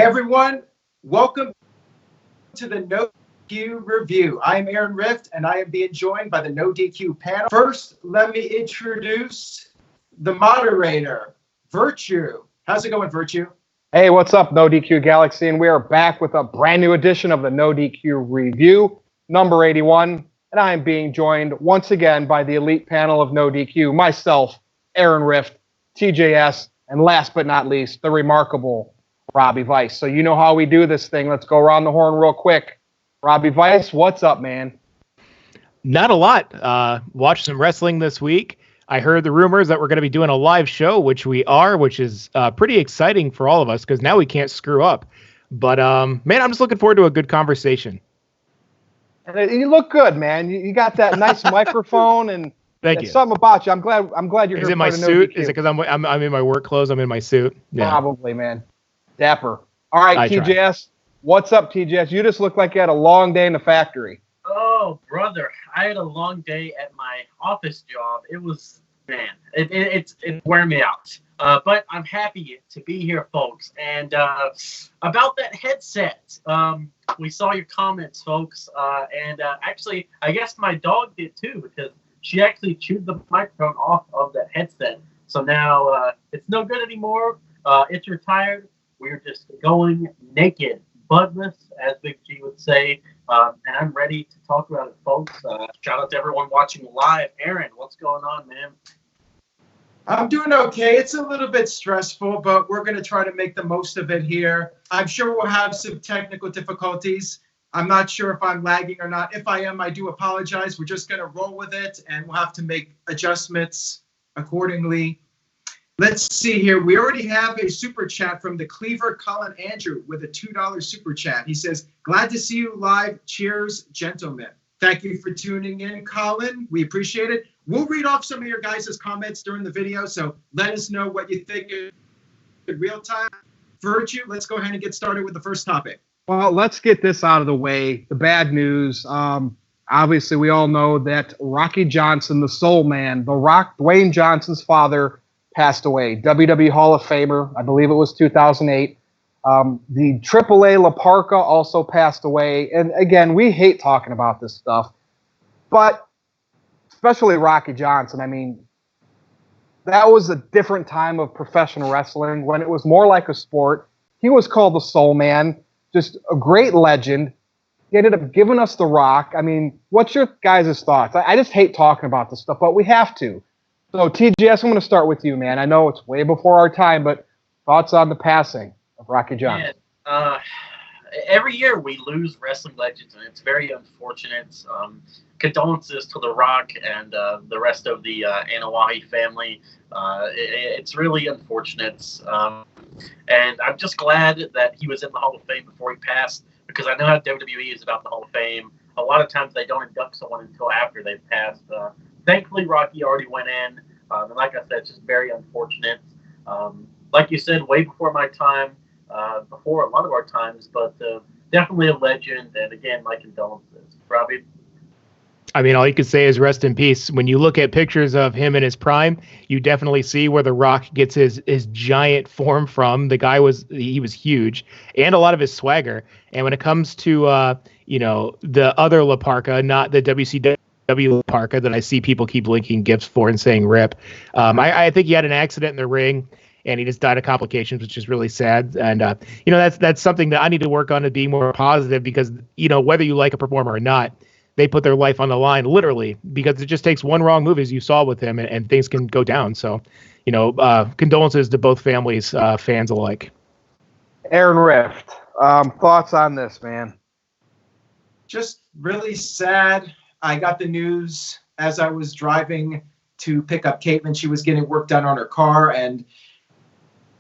everyone, welcome to the NoDQ review. I am Aaron Rift, and I am being joined by the NoDQ panel. First, let me introduce the moderator, Virtue. How's it going, Virtue? Hey, what's up, NoDQ Galaxy? And we are back with a brand new edition of the NoDQ review, number 81. And I am being joined once again by the elite panel of NoDQ, myself, Aaron Rift, TJS, and last but not least, the remarkable Robbie Vice. So you know how we do this thing. Let's go around the horn real quick. Robbie Vice, what's up, man? Not a lot. Watched some wrestling this week. I heard the rumors that we're going to be doing a live show, which we are, which is pretty exciting for all of us because now we can't screw up. But, man, I'm just looking forward to a good conversation. And you look good, man. You got that nice microphone, and thank you. Something about you. I'm glad you're here. Is it my suit? Is it because I'm in my work clothes? I'm in my suit. Yeah. Probably, man. Dapper. All right, I TJS. tried. What's up, TJS? You just look like you had a long day in the factory. Oh, brother. I had a long day at my office job. It was, man, it's wearing me out. But I'm happy to be here, folks. And about that headset, we saw your comments, folks. And actually, I guess my dog did too, because she actually chewed the microphone off of that headset. So now it's no good anymore. It's retired. We're just going naked, budless, as Big G would say. And I'm ready to talk about it, folks. Shout out to everyone watching live. Aaron, what's going on, man? I'm doing okay. It's a little bit stressful, but we're going to try to make the most of it here. I'm sure we'll have some technical difficulties. I'm not sure if I'm lagging or not. If I am, I do apologize. We're just going to roll with it, and we'll have to make adjustments accordingly. Let's see here. We already have a super chat from the Cleaver Colin Andrew with a $2 super chat. He says, glad to see you live. Cheers, gentlemen. Thank you for tuning in, Colin. We appreciate it. We'll read off some of your guys' comments during the video, so let us know what you think in real time. Virtue, let's go ahead and get started with the first topic. Well, let's get this out of the way. The bad news. Obviously, we all know that Rocky Johnson, the Soul Man, The Rock, Dwayne Johnson's father, passed away. WWE Hall of Famer, I believe it was 2008. The AAA La Parka also passed away. And again, we hate talking about this stuff, but especially Rocky Johnson. I mean, that was a different time of professional wrestling when it was more like a sport. He was called the Soul Man, just a great legend. He ended up giving us The Rock. I mean, what's your guys' thoughts? I just hate talking about this stuff, but we have to. So, TJS, I'm going to start with you, man. I know it's way before our time, but thoughts on the passing of Rocky Johnson? Man, every year we lose wrestling legends, and it's very unfortunate. Condolences to The Rock and the rest of the Anawahi family. It's really unfortunate. And I'm just glad that he was in the Hall of Fame before he passed, because I know how WWE is about the Hall of Fame. A lot of times they don't induct someone until after they've passed. Thankfully, Rocky already went in. And like I said, it's just very unfortunate. Like you said, way before my time, before a lot of our times, but definitely a legend. And again, my condolences. Robbie? I mean, all you could say is rest in peace. When you look at pictures of him in his prime, you definitely see where The Rock gets his giant form from. The guy was huge, and a lot of his swagger. And when it comes to the other La Parka, not the WCW La Parka that I see people keep linking gifts for and saying rip, I think he had an accident in the ring, and he just died of complications, which is really sad. And that's something that I need to work on, to be more positive, because whether you like a performer or not, they put their life on the line, literally, because it just takes one wrong move, as you saw with him, and things can go down. So, condolences to both families, fans alike. Aaron Rift, thoughts on this, man? Just really sad. I got the news as I was driving to pick up Caitlin. She was getting work done on her car, and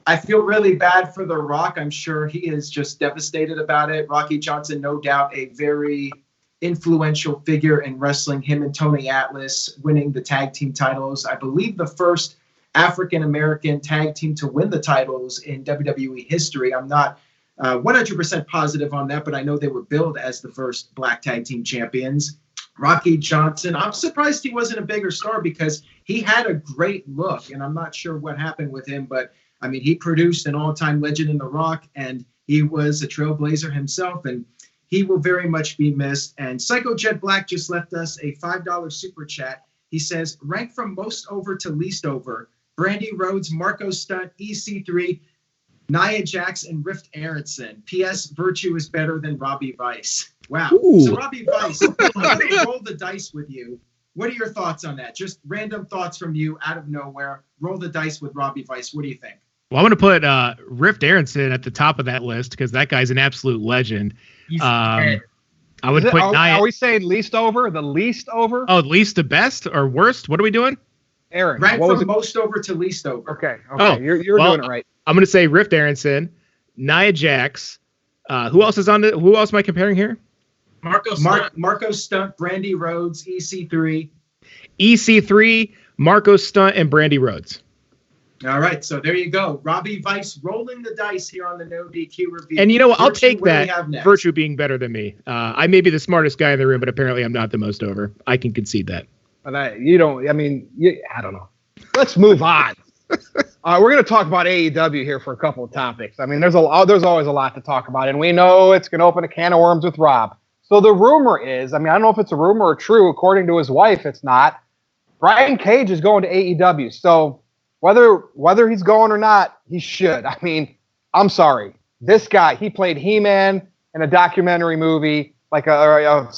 I feel really bad for The Rock. I'm sure he is just devastated about it. Rocky Johnson, no doubt, a very influential figure in wrestling. Him and Tony Atlas winning the tag team titles. I believe the first African-American tag team to win the titles in WWE history. I'm not 100% positive on that, but I know they were billed as the first black tag team champions. Rocky Johnson, I'm surprised he wasn't a bigger star, because he had a great look, and I'm not sure what happened with him, but I mean, he produced an all-time legend in The Rock, and He was a trailblazer himself, and he will very much be missed. And Psycho Jet Black just left us a $5 super chat. He says, rank from most over to least over. Brandy Rhodes, Marco Stunt, EC3, Nia Jax, and Rift Aronson. P.S. Virtue is better than Robbie Vice. Wow. Ooh. So Robbie Vice, I'm going to roll the dice with you. What are your thoughts on that? Just random thoughts from you out of nowhere. Roll the dice with Robbie Vice. What do you think? Well, I'm going to put Rift Aronson at the top of that list because that guy's an absolute legend. I would put Nia. Are we saying least over? The least over? Oh, least to best or worst? What are we doing? Aaron, rank from most over to least over. Okay. Oh, you're doing it right. I'm going to say Rift Aronson, Nia Jax. Who else is on the? Who else am I comparing here? Marco Stunt, Brandy Rhodes, EC3. EC3, Marco Stunt, and Brandy Rhodes. All right, so there you go. Robbie Vice rolling the dice here on the NoDQ review. And you know what? I'll take that. Virtue Virtue being better than me. I may be the smartest guy in the room, but apparently I'm not the most over. I can concede that. But I don't know. Let's move on. We're going to talk about AEW here for a couple of topics. I mean, there's always a lot to talk about, and we know it's going to open a can of worms with Rob. So the rumor is, I don't know if it's a rumor or true. According to his wife, it's not. Brian Cage is going to AEW. So whether he's going or not, he should. I mean, I'm sorry. This guy, he played He-Man in a documentary movie, like a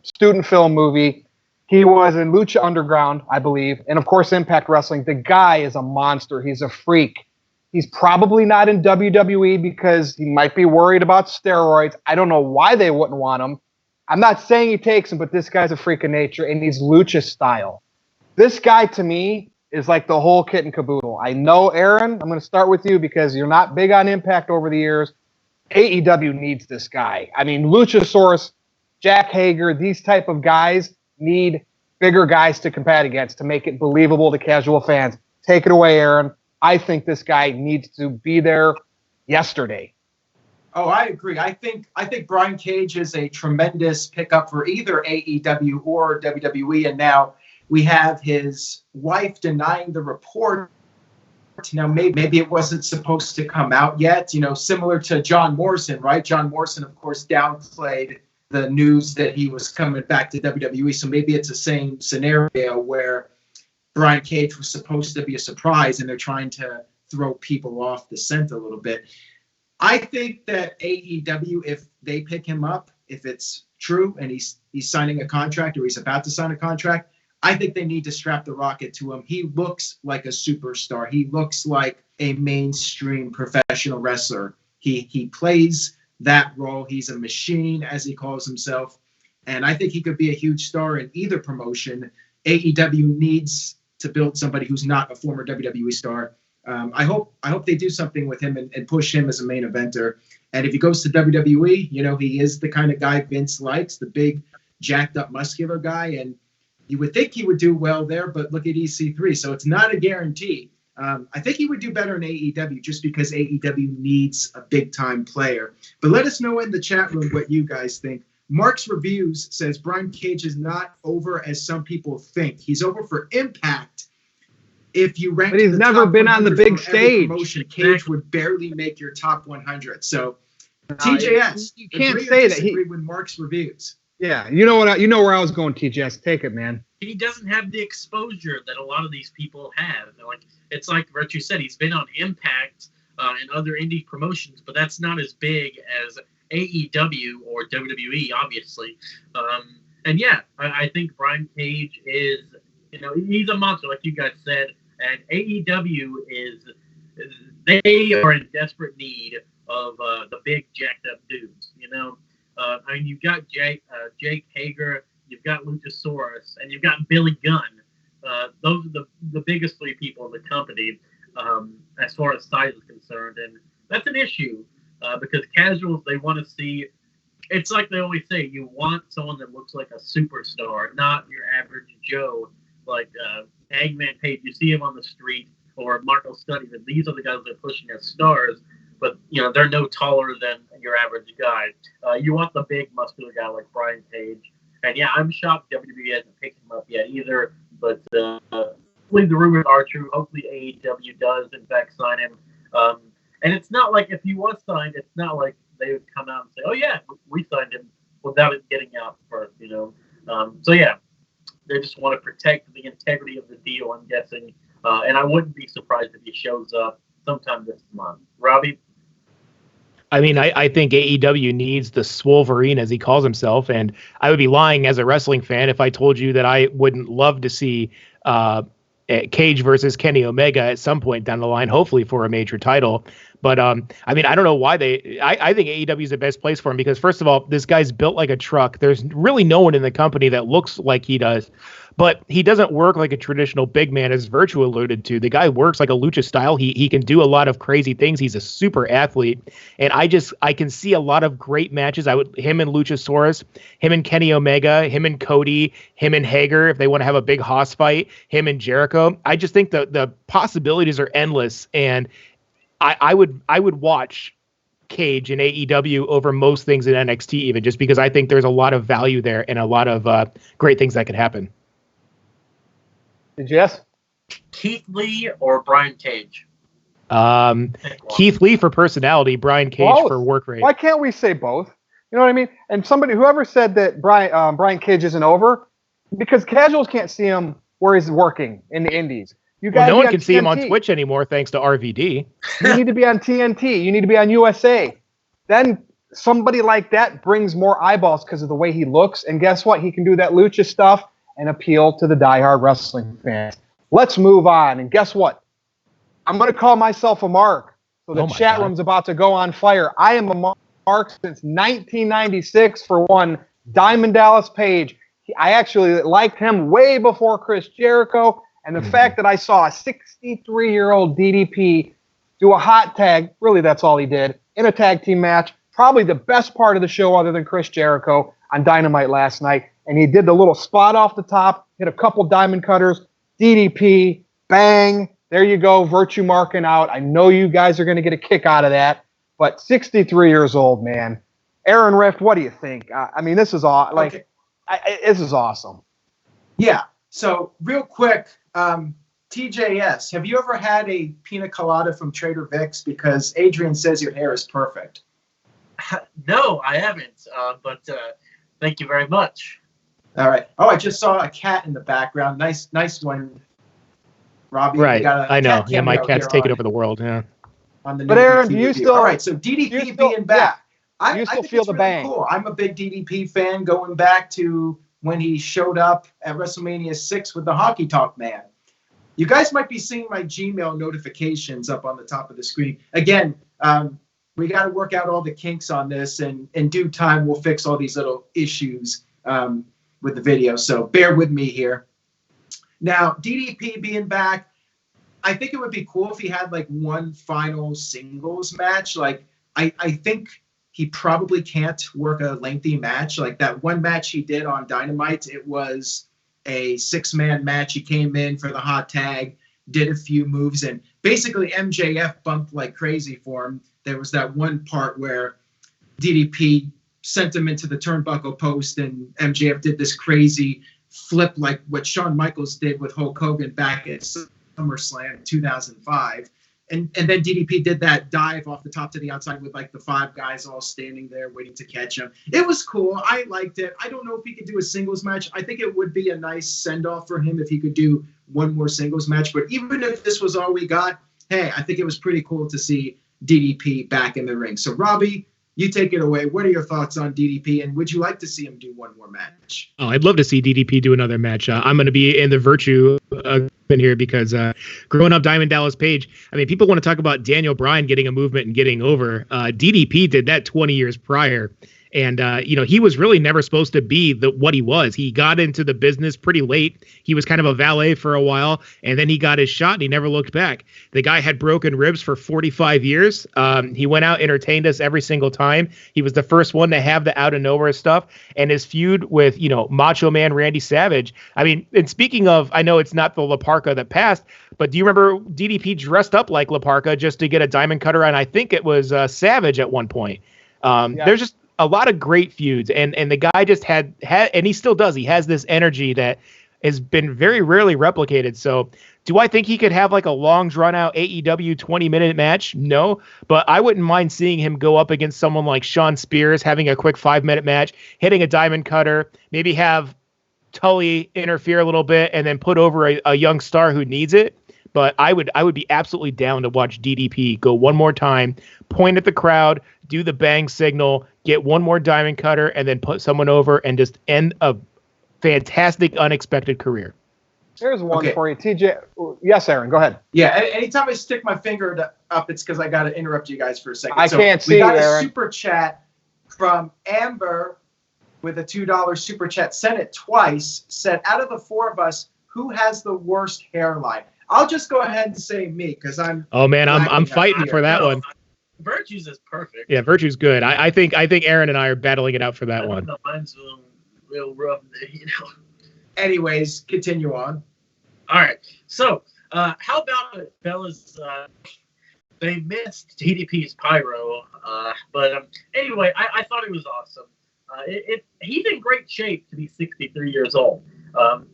student film movie. He was in Lucha Underground, I believe, and of course Impact Wrestling. The guy is a monster. He's a freak. He's probably not in WWE because he might be worried about steroids. I don't know why they wouldn't want him. I'm not saying he takes him, but this guy's a freak of nature, and he's lucha style. This guy, to me, is like the whole kit and caboodle. I know, Aaron, I'm going to start with you because you're not big on Impact over the years. AEW needs this guy. I mean, Luchasaurus, Jack Hager, these type of guys need bigger guys to combat against to make it believable to casual fans. Take it away, Aaron. I think this guy needs to be there yesterday. Oh, I agree. I think Brian Cage is a tremendous pickup for either AEW or WWE. And now we have his wife denying the report. Now, maybe it wasn't supposed to come out yet, similar to John Morrison, right? John Morrison, of course, downplayed the news that he was coming back to WWE. So maybe it's the same scenario where Brian Cage was supposed to be a surprise and they're trying to throw people off the scent a little bit. I think that AEW, if they pick him up, if it's true and he's signing a contract or he's about to sign a contract, I think they need to strap the rocket to him. He looks like a superstar. He looks like a mainstream professional wrestler. He plays that role. He's a machine, as he calls himself. And I think he could be a huge star in either promotion. AEW needs to build somebody who's not a former WWE star. I hope they do something with him and push him as a main eventer. And if he goes to WWE, he is the kind of guy Vince likes, the big, jacked up, muscular guy. And you would think he would do well there, but look at EC3. So it's not a guarantee. I think he would do better in AEW just because AEW needs a big-time player. But let us know in the chat room what you guys think. Mark's Reviews says Brian Cage is not over as some people think. He's over for Impact. If you rank, but he's never been on the big stage. Promotion, Cage would barely make your top 100. So, TJS, you can't say that. He with Mark's Reviews. Yeah, you know where I was going, TJS. Take it, man. He doesn't have the exposure that a lot of these people have. It's like Virtue said, he's been on Impact and other indie promotions, but that's not as big as AEW or WWE, obviously. And yeah, I think Brian Cage is, he's a monster, like you guys said. And AEW they are in desperate need of the big jacked up dudes. You've got Jake Hager, you've got Luchasaurus, and you've got Billy Gunn. Those are the biggest three people in the company as far as size is concerned. And that's an issue because casuals, they want to see, it's like they always say, you want someone that looks like a superstar, not your average Joe, like Hangman Page. You see him on the street, or Marco Stunt. These are the guys that are pushing as stars, but they're no taller than your average guy. You want the big muscular guy like Brian Cage. And yeah, I'm shocked WWE hasn't picked him up yet either. But hopefully the rumors are true. Hopefully AEW does in fact sign him. And it's not like if he was signed, it's not like they would come out and say, "Oh yeah, we signed him," without it getting out first. So yeah, they just want to protect the integrity of the deal, I'm guessing. And I wouldn't be surprised if he shows up sometime this month. Robbie? I mean, I think AEW needs the Swolverine, as he calls himself, and I would be lying as a wrestling fan if I told you that I wouldn't love to see Cage versus Kenny Omega at some point down the line, hopefully for a major title. But I mean, I don't know why I think AEW is the best place for him because, first of all, this guy's built like a truck. There's really no one in the company that looks like he does. But he doesn't work like a traditional big man, as Virtue alluded to. The guy works like a lucha style. He can do a lot of crazy things. He's a super athlete. And I can see a lot of great matches. Him and Luchasaurus, him and Kenny Omega, him and Cody, him and Hager, if they want to have a big hoss fight, him and Jericho. I just think the possibilities are endless. And I would watch Cage in AEW over most things in NXT, even just because I think there's a lot of value there and a lot of great things that could happen. Jess? Keith Lee or Brian Cage? Keith Lee for personality, Brian Cage for work rate. Why can't we say both? You know what I mean? And whoever said that Brian Cage isn't over, because casuals can't see him where he's working in the indies. You guys, no one can see him on Twitch anymore thanks to RVD. You need to be on TNT. You need to be on USA. Then somebody like that brings more eyeballs because of the way he looks. And guess what? He can do that lucha stuff and appeal to the diehard wrestling fans. Let's move on. And guess what? I'm going to call myself a mark. So the chat room's about to go on fire. I am a mark since 1996 for one. Diamond Dallas Page. I actually liked him way before Chris Jericho. And the fact that I saw a 63-year-old DDP do a hot tag, really that's all he did, in a tag team match, probably the best part of the show other than Chris Jericho on Dynamite last night. And he did the little spot off the top, hit a couple diamond cutters, DDP, bang, there you go, Virtue marking out. I know you guys are going to get a kick out of that, but 63 years old, man. Aaron Rift, what do you think? I mean, this is this is awesome. Yeah. So real quick, TJS, have you ever had a pina colada from Trader Vic's? Because Adrian says your hair is perfect. No, I haven't. But thank you very much. All right. Oh, I just saw a cat in the background. Nice one, Robbie. Right. I know. Yeah, my cat's taking over the world. Yeah. But Aaron, do you still? All right. So DDP being back, I still feel the bang. Cool. I'm a big DDP fan, going back to when he showed up at WrestleMania 6 with the Hockey Talk Man. You guys might be seeing my Gmail notifications up on the top of the screen. Again, we got to work out all the kinks on this, and in due time, we'll fix all these little issues with the video. So bear with me here. Now, DDP being back, I think it would be cool if he had like one final singles match. Like, I think he probably can't work a lengthy match. Like that one match he did on Dynamite, it was a 6-man match. He came in for the hot tag, did a few moves, and basically MJF bumped like crazy for him. There was that one part where DDP sent him into the turnbuckle post, and MJF did this crazy flip like what Shawn Michaels did with Hulk Hogan back at SummerSlam 2005. And then DDP did that dive off the top to the outside with like the 5 guys all standing there waiting to catch him. It was cool. I liked it. I don't know if he could do a singles match. I think it would be a nice send-off for him if he could do one more singles match. But even if this was all we got, hey, I think it was pretty cool to see DDP back in the ring. So, Robbie, you take it away. What are your thoughts on DDP, and would you like to see him do one more match? Oh, I'd love to see DDP do another match. I'm going to be in the Virtue in here because growing up Diamond Dallas Page, I mean, people want to talk about Daniel Bryan getting a movement and getting over. DDP did that 20 years prior. And, he was really never supposed to be what he was. He got into the business pretty late. He was kind of a valet for a while, and then he got his shot and he never looked back. The guy had broken ribs for 45 years. He went out, entertained us every single time. He was the first one to have the out of nowhere stuff. And his feud with, Macho Man Randy Savage. I mean, and speaking of, I know it's not the La Parka that passed, but do you remember DDP dressed up like La Parka just to get a diamond cutter? And I think it was Savage at one point. There's just a lot of great feuds, and the guy just had, and he still does. He has this energy that has been very rarely replicated. So Do I think he could have like a long drawn out AEW 20-minute match? No, but I wouldn't mind seeing him go up against someone like Shawn Spears, having a quick 5-minute match, hitting a diamond cutter, maybe have Tully interfere a little bit and then put over a young star who needs it. But I would be absolutely down to watch DDP go one more time, point at the crowd, do the bang signal, get one more diamond cutter, and then put someone over and just end a fantastic, unexpected career. Here's one for you, TJ. Yes, Aaron, go ahead. Yeah, anytime I stick my finger up, it's because I got to interrupt you guys for a second. I can't see you, Aaron. We got a super chat from Amber with a $2 super chat. Sent it twice. Said, out of the four of us, who has the worst hairline? I'll just go ahead and say me because I'm. Oh man, I'm fighting for that one. Virtue's is perfect. Yeah, Virtue's good. I think Aaron and I are battling it out for that one. Mine's real rough, Anyways, continue on. All right. So, how about it, fellas? They missed DDP's pyro, but anyway, I thought it was awesome. He's in great shape to be 63 years old.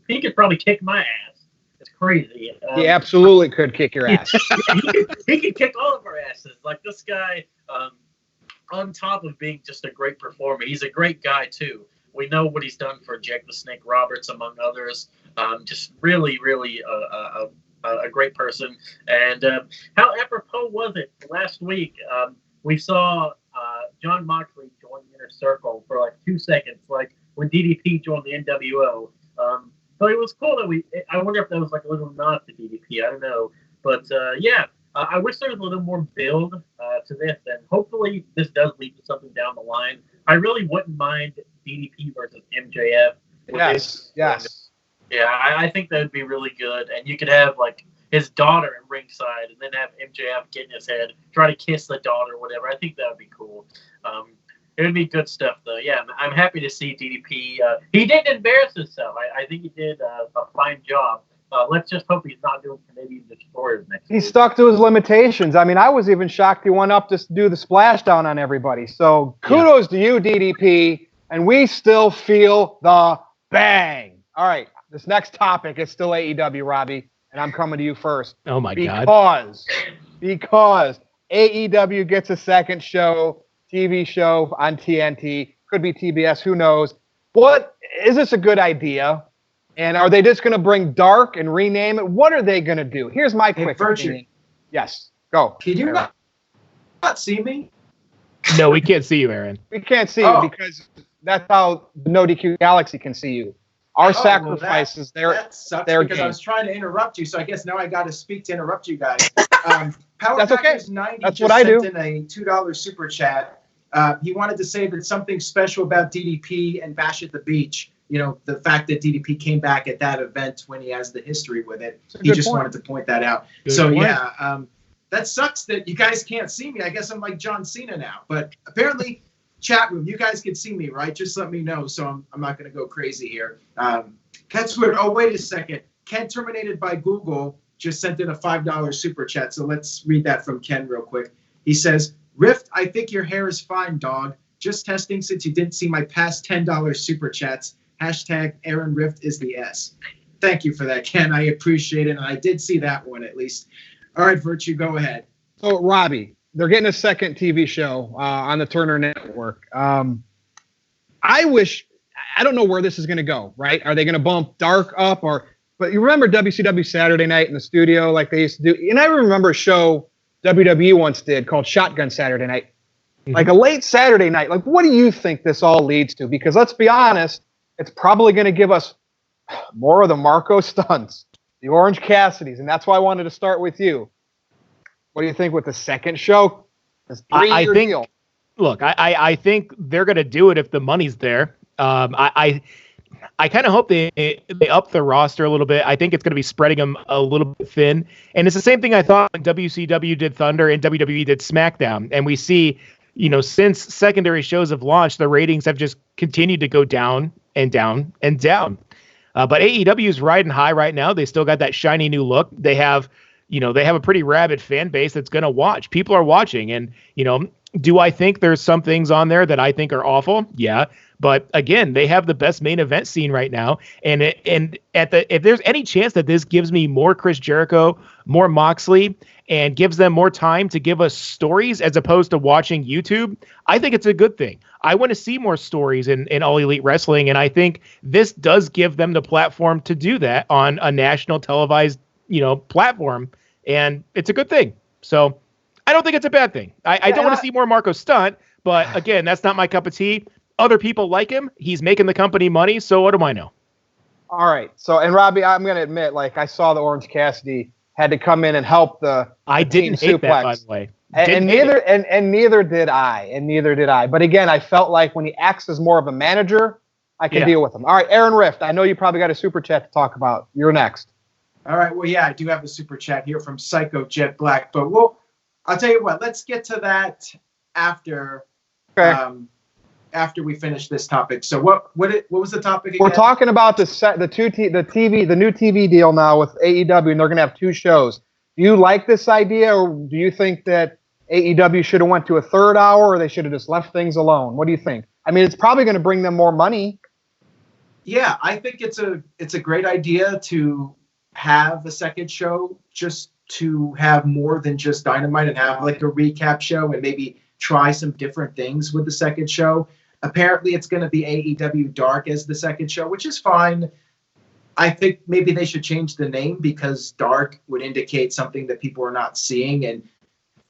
He could probably kick my ass. It's crazy. He absolutely could kick your ass. He could kick all of our asses. Like this guy, on top of being just a great performer, he's a great guy too. We know what he's done for Jake the Snake Roberts, among others. Just really, really a great person. And how apropos was it last week? We saw John Moxley join the Inner Circle for like 2 seconds, like when DDP joined the NWO. So it was cool that I wonder if that was like a little nod to DDP. I don't know. But yeah, I wish there was a little more build to this. And hopefully this does lead to something down the line. I really wouldn't mind DDP versus MJF. Yes. Yeah, I think that would be really good. And you could have like his daughter at ringside and then have MJF get in his head, try to kiss the daughter, whatever. I think that would be cool. It would be good stuff, though. Yeah, I'm happy to see DDP. He didn't embarrass himself. I think he did a fine job. Let's just hope he's not doing Canadian Destroyers next week. He stuck to his limitations. I mean, I was even shocked he went up to do the splashdown on everybody. So kudos to you, DDP. And we still feel the bang. All right, this next topic is still AEW, Robbie. And I'm coming to you first. Oh, my God. Because AEW gets a second show, TV show on TNT. Could be TBS, who knows. Is this a good idea? And are they just going to bring Dark and rename it? What are they going to do? Here's my quick opinion. Yes, go. Can you not see me? No, we can't see you, Aaron. We can't see you because that's how the NoDQ Galaxy can see you. Our sacrifices, that sucks because I was trying to interrupt you, so I guess now I got to speak to interrupt you guys. Power That's okay. 90 That's just what I do. sent in a $2 super chat. He wanted to say that something special about DDP and Bash at the Beach. You know, the fact that DDP came back at that event when he has the history with it. He just wanted to point that out. Yeah, that sucks that you guys can't see me. I guess I'm like John Cena now. But apparently, chat room, you guys can see me, right? Just let me know so I'm not going to go crazy here. That's weird. Oh, wait a second. Ken Terminated by Google just sent in a $5 super chat. So let's read that from Ken real quick. He says, Rift, I think your hair is fine, dog. Just testing since you didn't see my past $10 super chats. Hashtag Aaron Rift is the S. Thank you for that, Ken. I appreciate it. And I did see that one at least. All right, Virtue, go ahead. So, Robbie, they're getting a second TV show on the Turner Network. I don't know where this is going to go, right? Are they going to bump Dark up? But you remember WCW Saturday Night in the studio like they used to do? And I remember a show WWE once did called Shotgun Saturday Night. Like a late Saturday night. Like, what do you think this all leads to? Because let's be honest, it's probably going to give us more of the Marco Stunts, the Orange Cassidys, and that's why I wanted to start with you. What do you think with the second show? I think they're going to do it if the money's there. I kind of hope they up the roster a little bit. I think it's going to be spreading them a little bit thin. And it's the same thing I thought when WCW did Thunder and WWE did SmackDown. And we see, since secondary shows have launched, the ratings have just continued to go down and down and down. But AEW is riding high right now. They still got that shiny new look. They have a pretty rabid fan base that's going to watch. People are watching. And, do I think there's some things on there that I think are awful? Yeah. But again, they have the best main event scene right now. And if there's any chance that this gives me more Chris Jericho, more Moxley, and gives them more time to give us stories as opposed to watching YouTube, I think it's a good thing. I want to see more stories in All Elite Wrestling, and I think this does give them the platform to do that on a national televised, platform, and it's a good thing. So I don't think it's a bad thing. I don't want to see more Marco Stunt, but again, that's not my cup of tea. Other people like him. He's making the company money, so what do I know? All right. So, and Robbie, I'm going to admit, I saw the Orange Cassidy had to come in and help the didn't hate suplex. That, by the way. And neither did I. But again, I felt like when he acts as more of a manager, I can deal with him. All right, Aaron Rift, I know you probably got a super chat to talk about. You're next. All right. Well, yeah, I do have a super chat here from Psycho Jet Black, but I'll tell you what. Let's get to that after. Okay. After we finish this topic. So what was the topic again? We're talking about the new TV deal now with AEW, and they're going to have 2 shows. Do you like this idea, or do you think that AEW should have went to a 3rd hour, or they should have just left things alone? What do you think? I mean, it's probably going to bring them more money. Yeah, I think it's a great idea to have a second show, just to have more than just Dynamite and have like a recap show and maybe try some different things with the second show. Apparently, it's going to be AEW Dark as the second show, which is fine. I think maybe they should change the name because Dark would indicate something that people are not seeing. And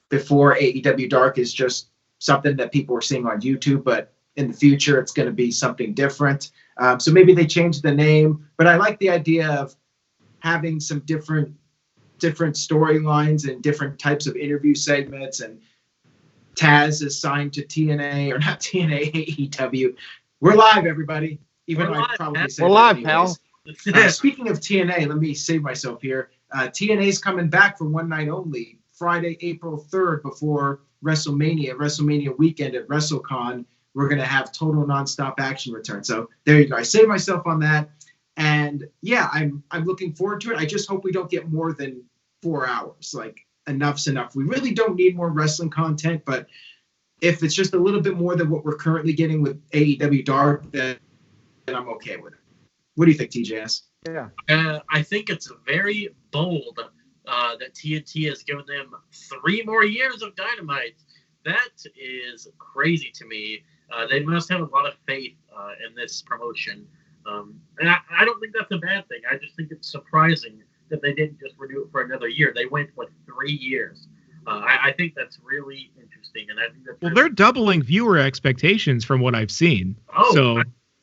before, AEW Dark is just something that people are seeing on YouTube. But in the future, it's going to be something different. So maybe they change the name. But I like the idea of having some different storylines and different types of interview segments, and Taz is signed to TNA, or not TNA, AEW. We're live, everybody. Even though I probably say we're live, pal. Speaking of TNA, let me save myself here. TNA's coming back for one night only, Friday, April 3rd, before WrestleMania weekend at WrestleCon. We're going to have total nonstop action return. So there you go. I saved myself on that. And yeah, I'm looking forward to it. I just hope we don't get more than 4 hours. Like, enough's enough. We really don't need more wrestling content, but if it's just a little bit more than what we're currently getting with AEW Dark, then I'm okay with it. What do you think, TJS? Yeah. I think it's very bold that TNT has given them 3 more years of Dynamite. That is crazy to me. They must have a lot of faith in this promotion. And I don't think that's a bad thing. I just think it's surprising that they didn't just renew it for another year. They went with 3 years. I think that's really interesting, and I think that's they're doubling viewer expectations from what I've seen.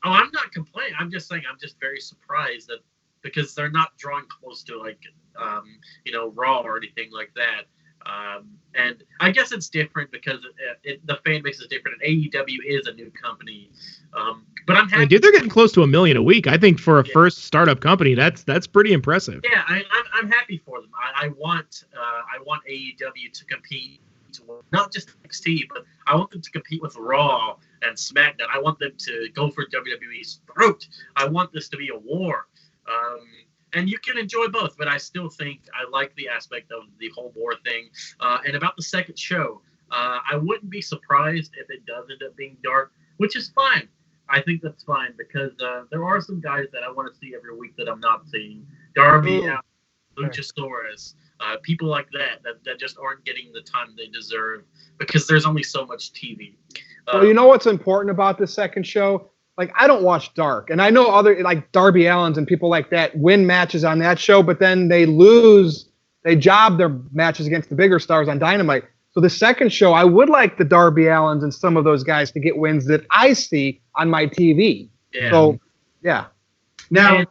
I'm not complaining. I'm just saying I'm just very surprised that because they're not drawing close to Raw or anything like that. And I guess it's different because the fan base is different, and AEW is a new company. But I'm happy. Dude, they're getting close to $1 million a week. I think for a first startup company, that's pretty impressive. Yeah, I'm happy for them. I want AEW to compete, not just NXT, but I want them to compete with Raw and SmackDown. I want them to go for WWE's throat. I want this to be a war. And you can enjoy both, but I still think I like the aspect of the whole war thing. And about the second show, I wouldn't be surprised if it does end up being dark, which is fine. I think that's fine because there are some guys that I want to see every week that I'm not seeing. Darby, Luchasaurus, people like that just aren't getting the time they deserve because there's only so much TV. Well, you know what's important about the second show? Like, I don't watch Dark, and I know other, like, Darby Allins and people like that win matches on that show, but then they job their matches against the bigger stars on Dynamite. So the second show, I would like the Darby Allins and some of those guys to get wins that I see on my TV. Yeah. So, yeah. Now,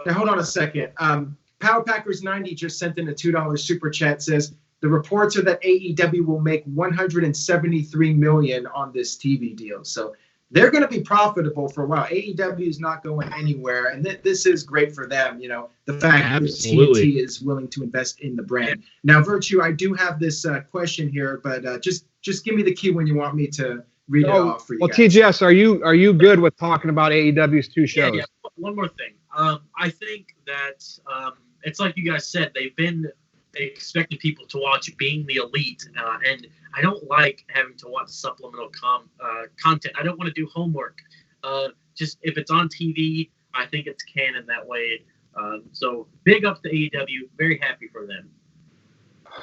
hold on a second. Power Packers 90 just sent in a $2 super chat. Says the reports are that AEW will make $173 million on this TV deal. So they're going to be profitable for a while. AEW is not going anywhere, and this is great for them. You know, the fact that TNT is willing to invest in the brand. Now, Virtue, I do have this question here, but just give me the key when you want me to read it off for you. Well, guys. TGS, are you good with talking about AEW's 2 shows? Yeah. One more thing. I think that it's like you guys said, they've been expecting people to watch Being the Elite, and I don't like having to watch supplemental content. I don't want to do homework. Just if it's on TV, I think it's canon that way. So big ups to AEW. Very happy for them.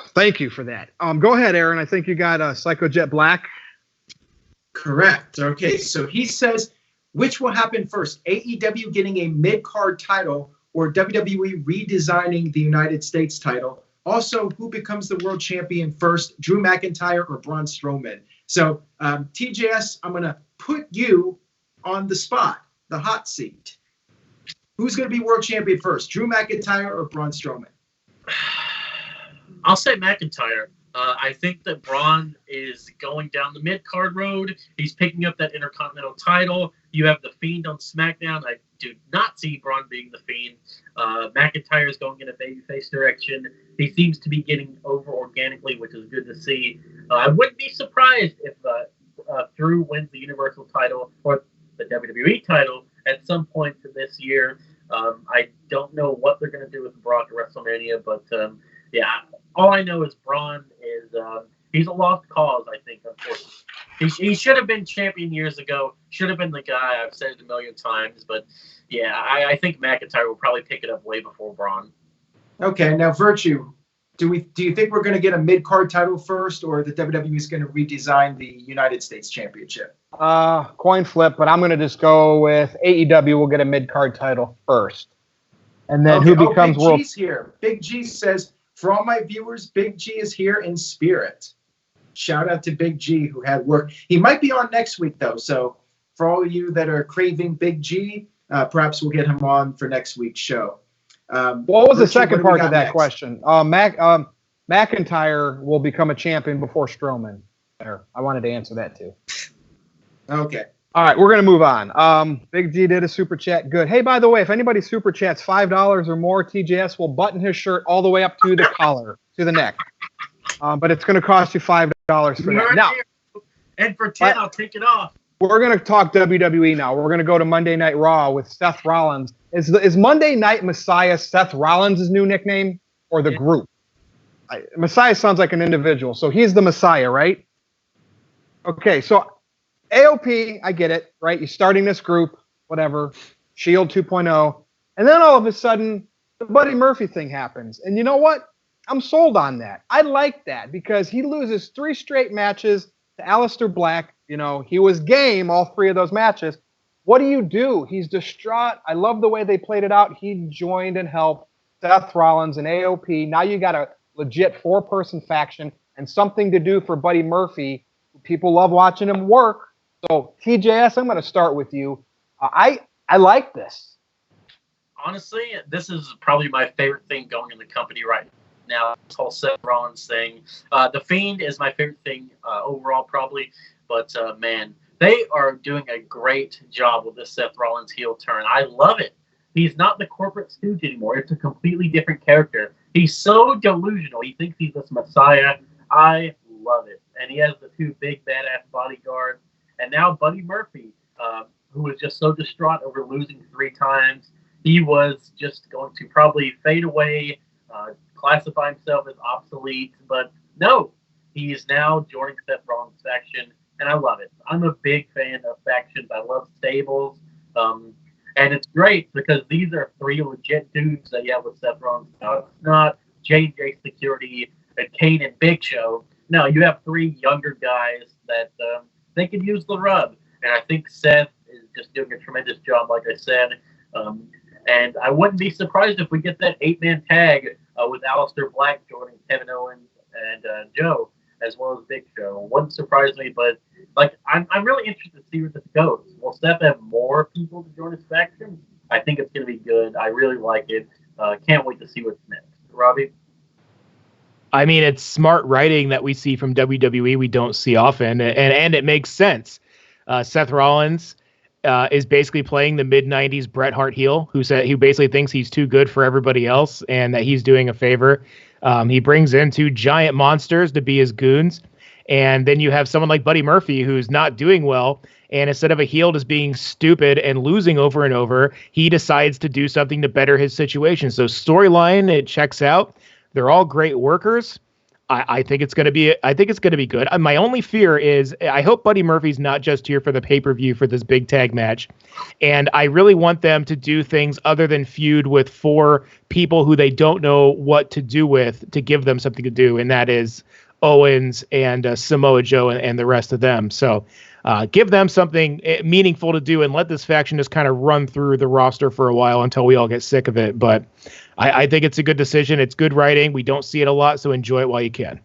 Thank you for that. Go ahead, Aaron. I think you got Psycho Jet Black. Correct. Okay, so he says, which will happen first, AEW getting a mid-card title or WWE redesigning the United States title? Also, who becomes the world champion first, Drew McIntyre or Braun Strowman? So, TJS, I'm going to put you on the spot, the hot seat. Who's going to be world champion first, Drew McIntyre or Braun Strowman? I'll say McIntyre. I think that Braun is going down the mid-card road. He's picking up that Intercontinental title. You have The Fiend on SmackDown. I do not see Braun being The Fiend. McIntyre is going in a babyface direction. He seems to be getting over organically, which is good to see. I wouldn't be surprised if Drew wins the Universal title or the WWE title at some point this year. I don't know what they're going to do with Brock at WrestleMania, but yeah, all I know is Braun is he's a lost cause, I think, unfortunately. He should have been champion years ago, should have been the guy. I've said it a million times, but yeah, I think McIntyre will probably pick it up way before Braun. Okay, now Virtue, do you think we're going to get a mid-card title first, or the WWE is going to redesign the United States Championship? Coin flip, but I'm going to just go with AEW will get a mid-card title first. And then who becomes Big world... G's here. Big G says, for all my viewers, Big G is here in spirit. Shout out to Big G, who had work. He might be on next week, though. So for all of you that are craving Big G, perhaps we'll get him on for next week's show. What was the second part of that next? question? McIntyre will become a champion before Strowman. There, I wanted to answer that too. Okay. All right, we're going to move on. Big G did a super chat. Good. Hey, by the way, if anybody super chats $5 or more, TJS will button his shirt all the way up to the collar, to the neck. But it's going to cost you $5 for that. Now, and for 10, I'll take it off. We're going to talk WWE now. We're going to go to Monday Night Raw with Seth Rollins. Is Monday Night Messiah Seth Rollins' new nickname or the group? Messiah sounds like an individual, so he's the Messiah, right? Okay, so AOP, I get it, right? You're starting this group, whatever, Shield 2.0, and then all of a sudden, the Buddy Murphy thing happens. And you know what? I'm sold on that. I like that because he loses 3 straight matches to Aleister Black. You know, he was game all 3 of those matches. What do? He's distraught. I love the way they played it out. He joined and helped Seth Rollins and AOP. Now you got a legit 4-person faction and something to do for Buddy Murphy. People love watching him work. So, TJS, I'm going to start with you. I like this. Honestly, this is probably my favorite thing going in the company right now. This whole Seth Rollins thing. The Fiend is my favorite thing overall, probably. But, man, they are doing a great job with this Seth Rollins heel turn. I love it. He's not the corporate stooge anymore. It's a completely different character. He's so delusional. He thinks he's this messiah. I love it. And he has the 2 big badass bodyguards. And now Buddy Murphy, who was just so distraught over losing 3 times, he was just going to probably fade away, classify himself as obsolete. But no, he is now joining Seth Rollins' faction, and I love it. I'm a big fan of factions. I love stables. And it's great because these are 3 legit dudes that you have with Seth Rollins now. It's not J&J Security and Kane and Big Show. No, you have 3 younger guys that they can use the rub. And I think Seth is just doing a tremendous job, like I said. And I wouldn't be surprised if we get that 8-man tag with Aleister Black joining Kevin Owens and Joe, as well as Big Show. Wouldn't surprise me, but like I'm really interested to see where this goes. Will Seth have more people to join his faction? I think it's going to be good. I really like it. Can't wait to see what's next. Robbie? I mean, it's smart writing that we see from WWE we don't see often, and it makes sense. Seth Rollins is basically playing the mid-'90s Bret Hart heel, who basically thinks he's too good for everybody else and that he's doing a favor. He brings in 2 giant monsters to be his goons, and then you have someone like Buddy Murphy who's not doing well, and instead of a heel just being stupid and losing over and over, he decides to do something to better his situation. So storyline, it checks out. They're all great workers. I think it's going to be good. My only fear is I hope Buddy Murphy's not just here for the pay-per-view for this big tag match. And I really want them to do things other than feud with 4 people who they don't know what to do with to give them something to do. And that is Owens and Samoa Joe and the rest of them. So give them something meaningful to do and let this faction just kind of run through the roster for a while until we all get sick of it. But I think it's a good decision. It's good writing. We don't see it a lot, so enjoy it while you can.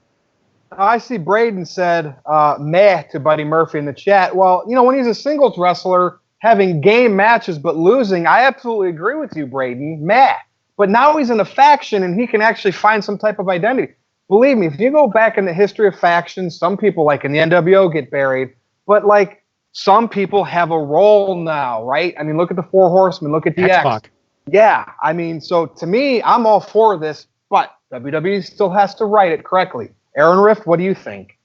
I see Braden said meh to Buddy Murphy in the chat. Well, when he's a singles wrestler having game matches but losing, I absolutely agree with you, Braden. Meh. But now he's in a faction and he can actually find some type of identity. Believe me, if you go back in the history of factions, some people like in the NWO get buried, but like some people have a role now, right? I mean, look at the 4 Horsemen, look at DX. X-Pac. Yeah, I mean, so to me, I'm all for this, but WWE still has to write it correctly. Aaron Rift, what do you think?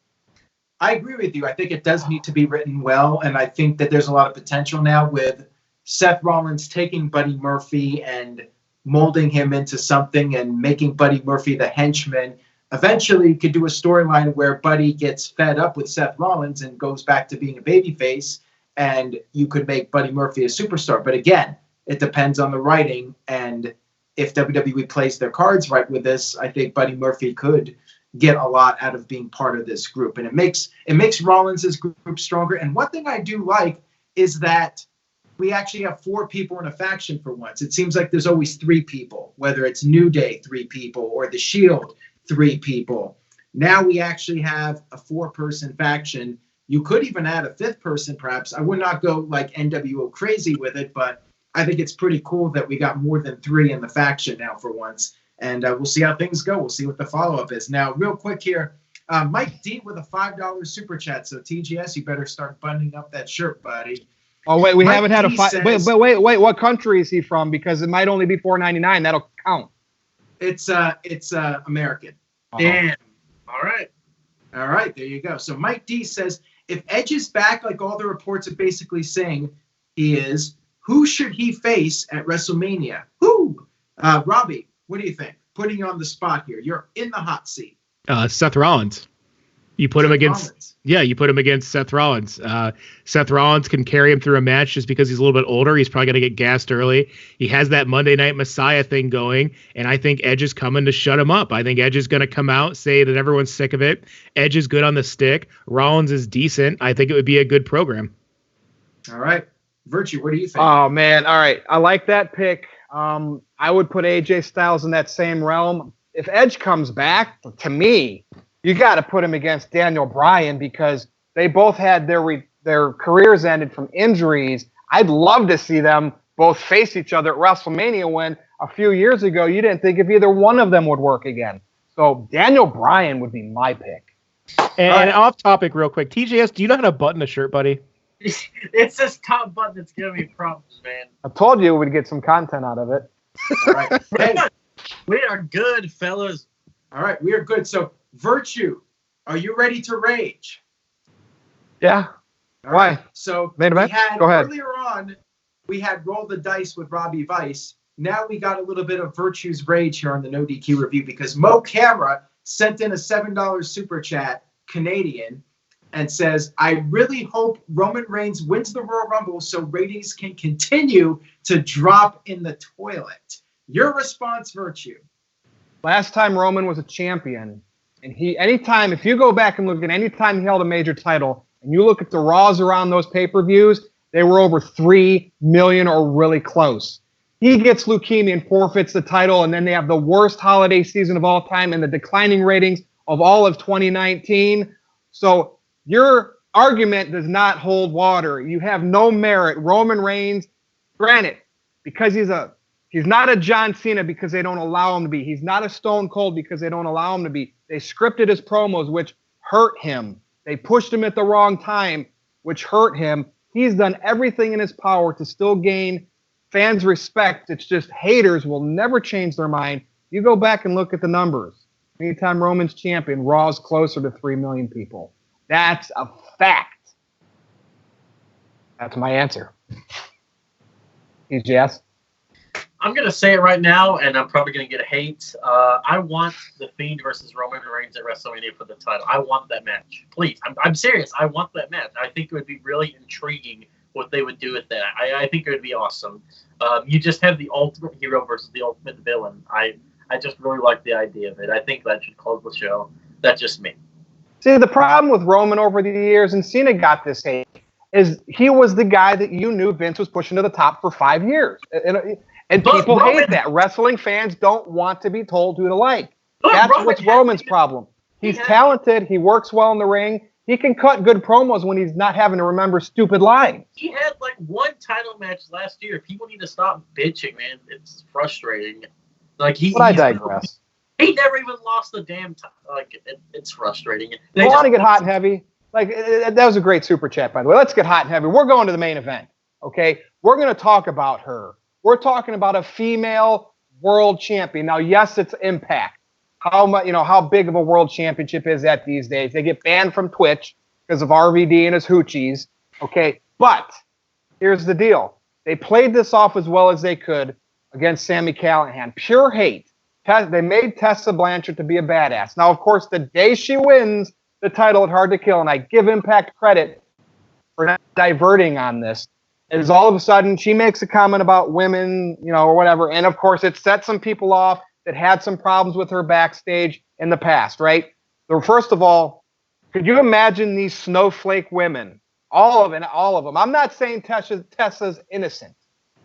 I agree with you. I think it does need to be written well, and I think that there's a lot of potential now with Seth Rollins taking Buddy Murphy and molding him into something and making Buddy Murphy the henchman. Eventually, you could do a storyline where Buddy gets fed up with Seth Rollins and goes back to being a babyface, and you could make Buddy Murphy a superstar. But again, it depends on the writing, and if WWE plays their cards right with this, I think Buddy Murphy could get a lot out of being part of this group, and it makes Rollins' group stronger. And one thing I do like is that we actually have 4 people in a faction for once. It seems like there's always 3 people, whether it's New Day, 3 people, or The Shield, 3 people. Now we actually have a 4-person faction. You could even add a 5th person, perhaps. I would not go like NWO crazy with it, but I think it's pretty cool that we got more than 3 in the faction now for once. And we'll see how things go. We'll see what the follow-up is. Now, real quick here, Mike D with a $5 super chat. So TGS, you better start buttoning up that shirt, buddy. Oh wait, we Mike haven't had D a five. says, Wait. What country is he from? Because it might only be $4.99. That'll count. It's American. Damn. All right. All right, there you go. So Mike D says, if Edge is back, like all the reports are basically saying he is, who should he face at WrestleMania? Who? Robbie, what do you think? Putting you on the spot here. You're in the hot seat. Seth Rollins. You put him against Seth Rollins. Seth Rollins can carry him through a match just because he's a little bit older. He's probably going to get gassed early. He has that Monday Night Messiah thing going, and I think Edge is coming to shut him up. I think Edge is going to come out, say that everyone's sick of it. Edge is good on the stick. Rollins is decent. I think it would be a good program. All right. Virtue, what do you think? Oh, man. All right. I like that pick. I would put AJ Styles in that same realm. If Edge comes back, to me, you got to put him against Daniel Bryan because they both had their careers ended from injuries. I'd love to see them both face each other at WrestleMania when a few years ago you didn't think if either one of them would work again. So Daniel Bryan would be my pick. And off topic real quick, TJS, do you know how to button a shirt, buddy? It's this top button that's giving me problems, man. I told you we'd get some content out of it. All right. Hey, we are good, fellas. all right, we are good. So, Virtue, are you ready to rage? Yeah. All Why? right. So, Main event? Go ahead. Earlier on, we had Roll the Dice with Robbie Vice. Now we got a little bit of Virtue's rage here on the NoDQ review because Mo Camera sent in a $7 super chat, Canadian, and says, I really hope Roman Reigns wins the Royal Rumble so ratings can continue to drop in the toilet. Your response, Virtue. Last time Roman was a champion, and if you go back and look at any time he held a major title, and you look at the Raws around those pay-per-views, they were over 3 million or really close. He gets leukemia and forfeits the title, and then they have the worst holiday season of all time and the declining ratings of all of 2019. So your argument does not hold water. You have no merit. Roman Reigns, granted, because he's not a John Cena because they don't allow him to be. He's not a Stone Cold because they don't allow him to be. They scripted his promos, which hurt him. They pushed him at the wrong time, which hurt him. He's done everything in his power to still gain fans' respect. It's just haters will never change their mind. You go back and look at the numbers. Anytime Roman's champion, Raw's closer to 3 million people. That's a fact. That's my answer. TGS. I'm going to say it right now, and I'm probably going to get hate. I want The Fiend versus Roman Reigns at WrestleMania for the title. I want that match. Please. I'm serious. I want that match. I think it would be really intriguing what they would do with that. I think it would be awesome. You just have the ultimate hero versus the ultimate villain. I just really like the idea of it. I think that should close the show. That's just me. See, the problem with Roman over the years, and Cena got this hate, is he was the guy that you knew Vince was pushing to the top for 5 years. And people hate that. Wrestling fans don't want to be told who to like. That's what's Roman's problem. He's talented. He works well in the ring. He can cut good promos when he's not having to remember stupid lines. He had like one title match last year. People need to stop bitching, man. It's frustrating. Like But I digress. He never even lost the damn time. Like it's frustrating. I want to get hot and heavy. Like that was a great super chat, by the way. Let's get hot and heavy. We're going to the main event. Okay, we're going to talk about her. We're talking about a female world champion. Now, yes, it's Impact. How much, how big of a world championship is that these days? They get banned from Twitch because of RVD and his hoochies. Okay, but here's the deal. They played this off as well as they could against Sami Callihan. Pure hate. They made Tessa Blanchard to be a badass. Now, of course, the day she wins the title at Hard to Kill, and I give Impact credit for not diverting on this, is all of a sudden she makes a comment about women, or whatever. And, of course, it set some people off that had some problems with her backstage in the past, right? So first of all, could you imagine these snowflake women? All of them. I'm not saying Tessa's innocent,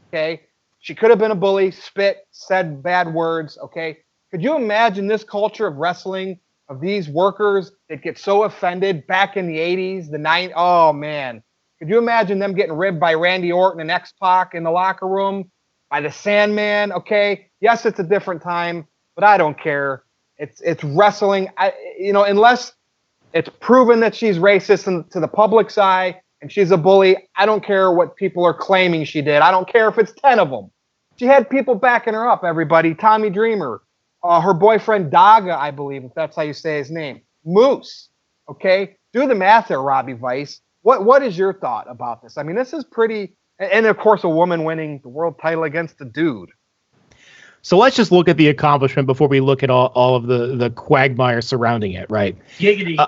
okay? She could have been a bully, spit, said bad words, okay? Could you imagine this culture of wrestling, of these workers that get so offended back in the 80s, the 90s? Oh, man. Could you imagine them getting ribbed by Randy Orton and X-Pac in the locker room, by the Sandman? Okay, yes, it's a different time, but I don't care. It's wrestling. Unless it's proven that she's racist to the public's eye and she's a bully, I don't care what people are claiming she did. I don't care if it's 10 of them. She had people backing her up, everybody. Tommy Dreamer, her boyfriend Daga, I believe, if that's how you say his name. Moose, okay? Do the math there, Robbie Weiss. What is your thought about this? I mean, this is pretty... And, of course, a woman winning the world title against a dude. So let's just look at the accomplishment before we look at all of the quagmire surrounding it, right? Giggity.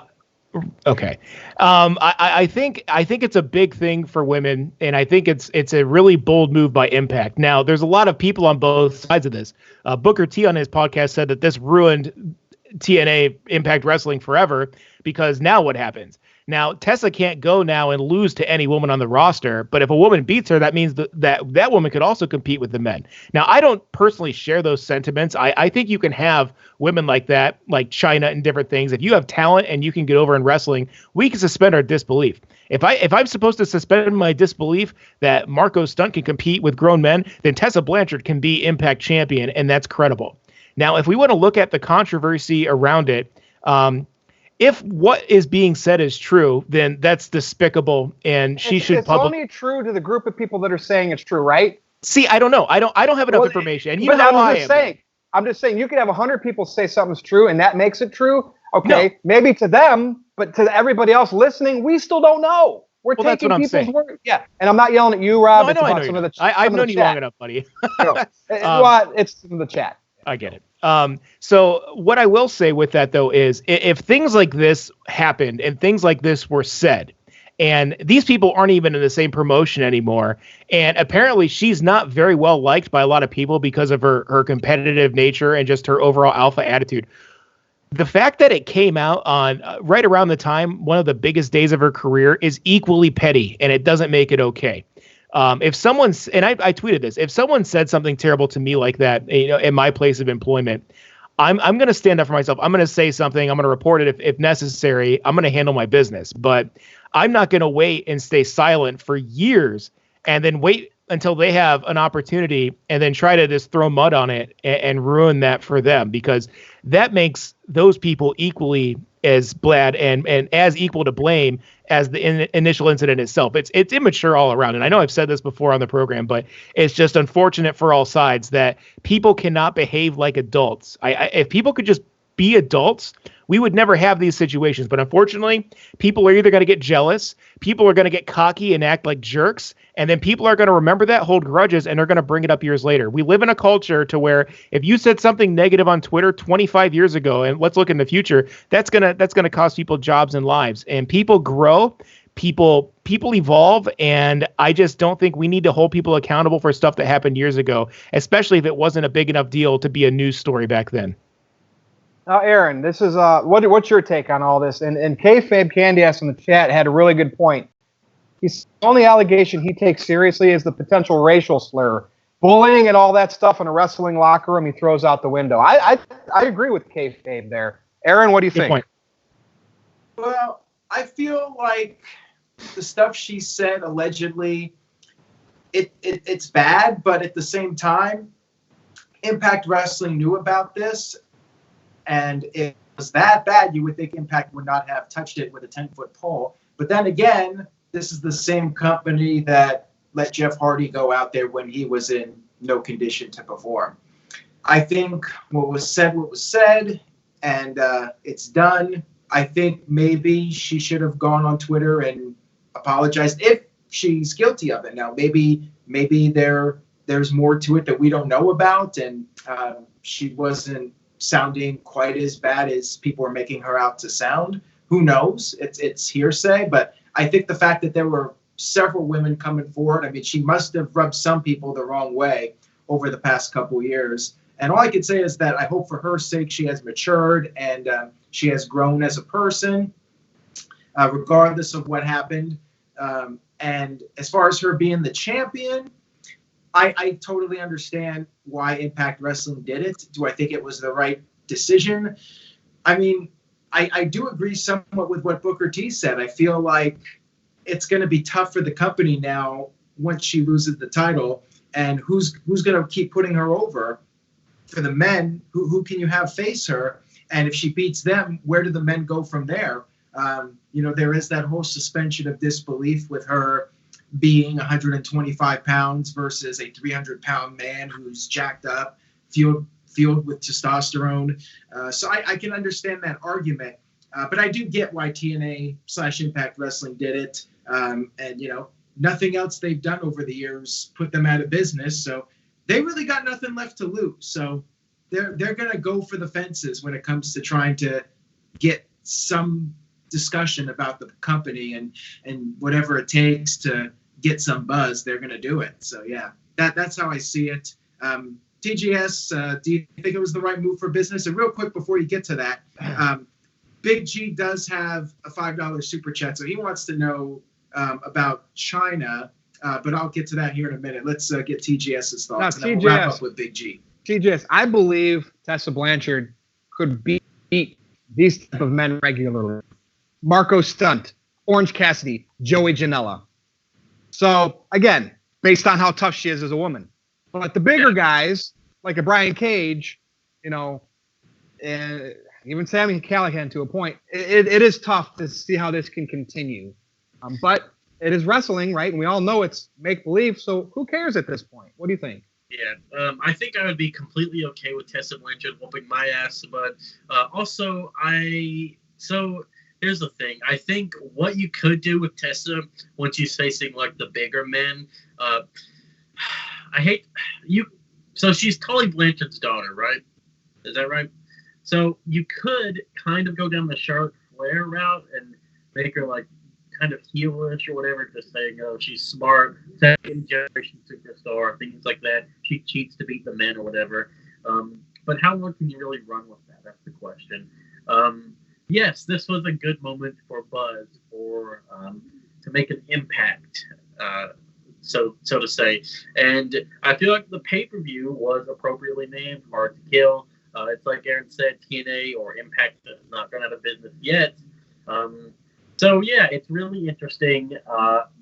Okay. I think it's a big thing for women, and I think it's a really bold move by Impact. Now, there's a lot of people on both sides of this. Booker T on his podcast said that this ruined TNA Impact Wrestling forever, because now what happens? Now, Tessa can't go now and lose to any woman on the roster, but if a woman beats her, that means that woman could also compete with the men. Now, I don't personally share those sentiments. I think you can have women like that, like China and different things. If you have talent and you can get over in wrestling, we can suspend our disbelief. If I'm supposed to suspend my disbelief that Marco Stunt can compete with grown men, then Tessa Blanchard can be Impact champion, and that's credible. Now, if we want to look at the controversy around it, if what is being said is true, then that's despicable, and she should publicly. It's only true to the group of people that are saying it's true, right? See, I don't know. I don't have enough information, and you know how I am. I'm just saying you could have 100 people say something's true, and that makes it true. Okay, maybe to them, but to everybody else listening, we still don't know. We're taking people's word. Yeah, and I'm not yelling at you, Rob. No, I've known you long enough, buddy. It's in the chat. I get it. So what I will say with that, though, is if things like this happened and things like this were said, and these people aren't even in the same promotion anymore, and apparently she's not very well liked by a lot of people because of her competitive nature and just her overall alpha attitude. The fact that it came out on right around the time, one of the biggest days of her career, is equally petty, and it doesn't make it okay. If someone's, and I tweeted this, if someone said something terrible to me like that, in my place of employment, I'm going to stand up for myself. I'm going to say something. I'm going to report it if necessary. I'm going to handle my business, but I'm not going to wait and stay silent for years and then wait until they have an opportunity and then try to just throw mud on it and ruin that for them, because that makes those people equally as bad and as equal to blame as the initial incident itself. It's immature all around. And I know I've said this before on the program, but it's just unfortunate for all sides that people cannot behave like adults. If people could just be adults, we would never have these situations. But unfortunately, people are either going to get jealous, people are going to get cocky and act like jerks, and then people are going to remember that, hold grudges, and they're going to bring it up years later. We live in a culture to where if you said something negative on Twitter 25 years ago, and let's look in the future, that's gonna cost people jobs and lives. And people grow, people evolve, and I just don't think we need to hold people accountable for stuff that happened years ago, especially if it wasn't a big enough deal to be a news story back then. Now, Aaron, this is what's your take on all this? And Kayfabe Candy-Ass in the chat had a really good point. The only allegation he takes seriously is the potential racial slur. Bullying and all that stuff in a wrestling locker room, he throws out the window. I agree with Kayfabe there. Aaron, what do you think? Point. Well, I feel like the stuff she said allegedly, it's bad, but at the same time, Impact Wrestling knew about this. And if it was that bad, you would think Impact would not have touched it with a 10-foot pole. But then again, this is the same company that let Jeff Hardy go out there when he was in no condition to perform. I think what was said, and it's done. I think maybe she should have gone on Twitter and apologized if she's guilty of it. Now, maybe there's more to it that we don't know about, and she wasn't sounding quite as bad as people are making her out to sound. Who knows? It's hearsay, but I think the fact that there were several women coming forward, I mean, she must have rubbed some people the wrong way over the past couple years. And all I can say is that I hope for her sake she has matured and she has grown as a person, regardless of what happened. And as far as her being the champion, I totally understand why Impact Wrestling did it. Do I think it was the right decision? I mean, I do agree somewhat with what Booker T said. I feel like it's going to be tough for the company now once she loses the title. And who's going to keep putting her over? For the men, who can you have face her? And if she beats them, where do the men go from there? There is that whole suspension of disbelief with her being 125 pounds versus a 300-pound man who's jacked up, fueled with testosterone. So I can understand that argument. But I do get why TNA/Impact Wrestling did it. And, nothing else they've done over the years put them out of business. So they really got nothing left to lose. So they're going to go for the fences when it comes to trying to get some discussion about the company and whatever it takes to get some buzz, they're going to do it. So, yeah, that's how I see it. TGS, do you think it was the right move for business? And real quick before you get to that, Big G does have a $5 super chat, so he wants to know about China, but I'll get to that here in a minute. Let's get TGS's thoughts, and then we'll wrap up with Big G. TGS, I believe Tessa Blanchard could beat these type of men regularly. Marco Stunt, Orange Cassidy, Joey Janela. So, again, based on how tough she is as a woman. But the bigger guys, like a Brian Cage, and even Sami Callihan to a point, it is tough to see how this can continue. But it is wrestling, right? And we all know it's make-believe, so who cares at this point? What do you think? Yeah, I think I would be completely okay with Tessa Blanchard whooping my ass, but also so here's the thing. I think what you could do with Tessa when she's facing like the bigger men, so she's Tully Blanchard's daughter, right? Is that right? So you could kind of go down the Charlotte Flair route and make her like kind of heelish or whatever, just saying, oh, she's smart, second generation superstar, things like that. She cheats to beat the men or whatever. But how long can you really run with that? That's the question. Yes, this was a good moment for Buzz to make an impact, so to say. And I feel like the pay-per-view was appropriately named Hard to Kill. It's like Aaron said, TNA or Impact is not gone out of business yet. So, yeah, it's really interesting,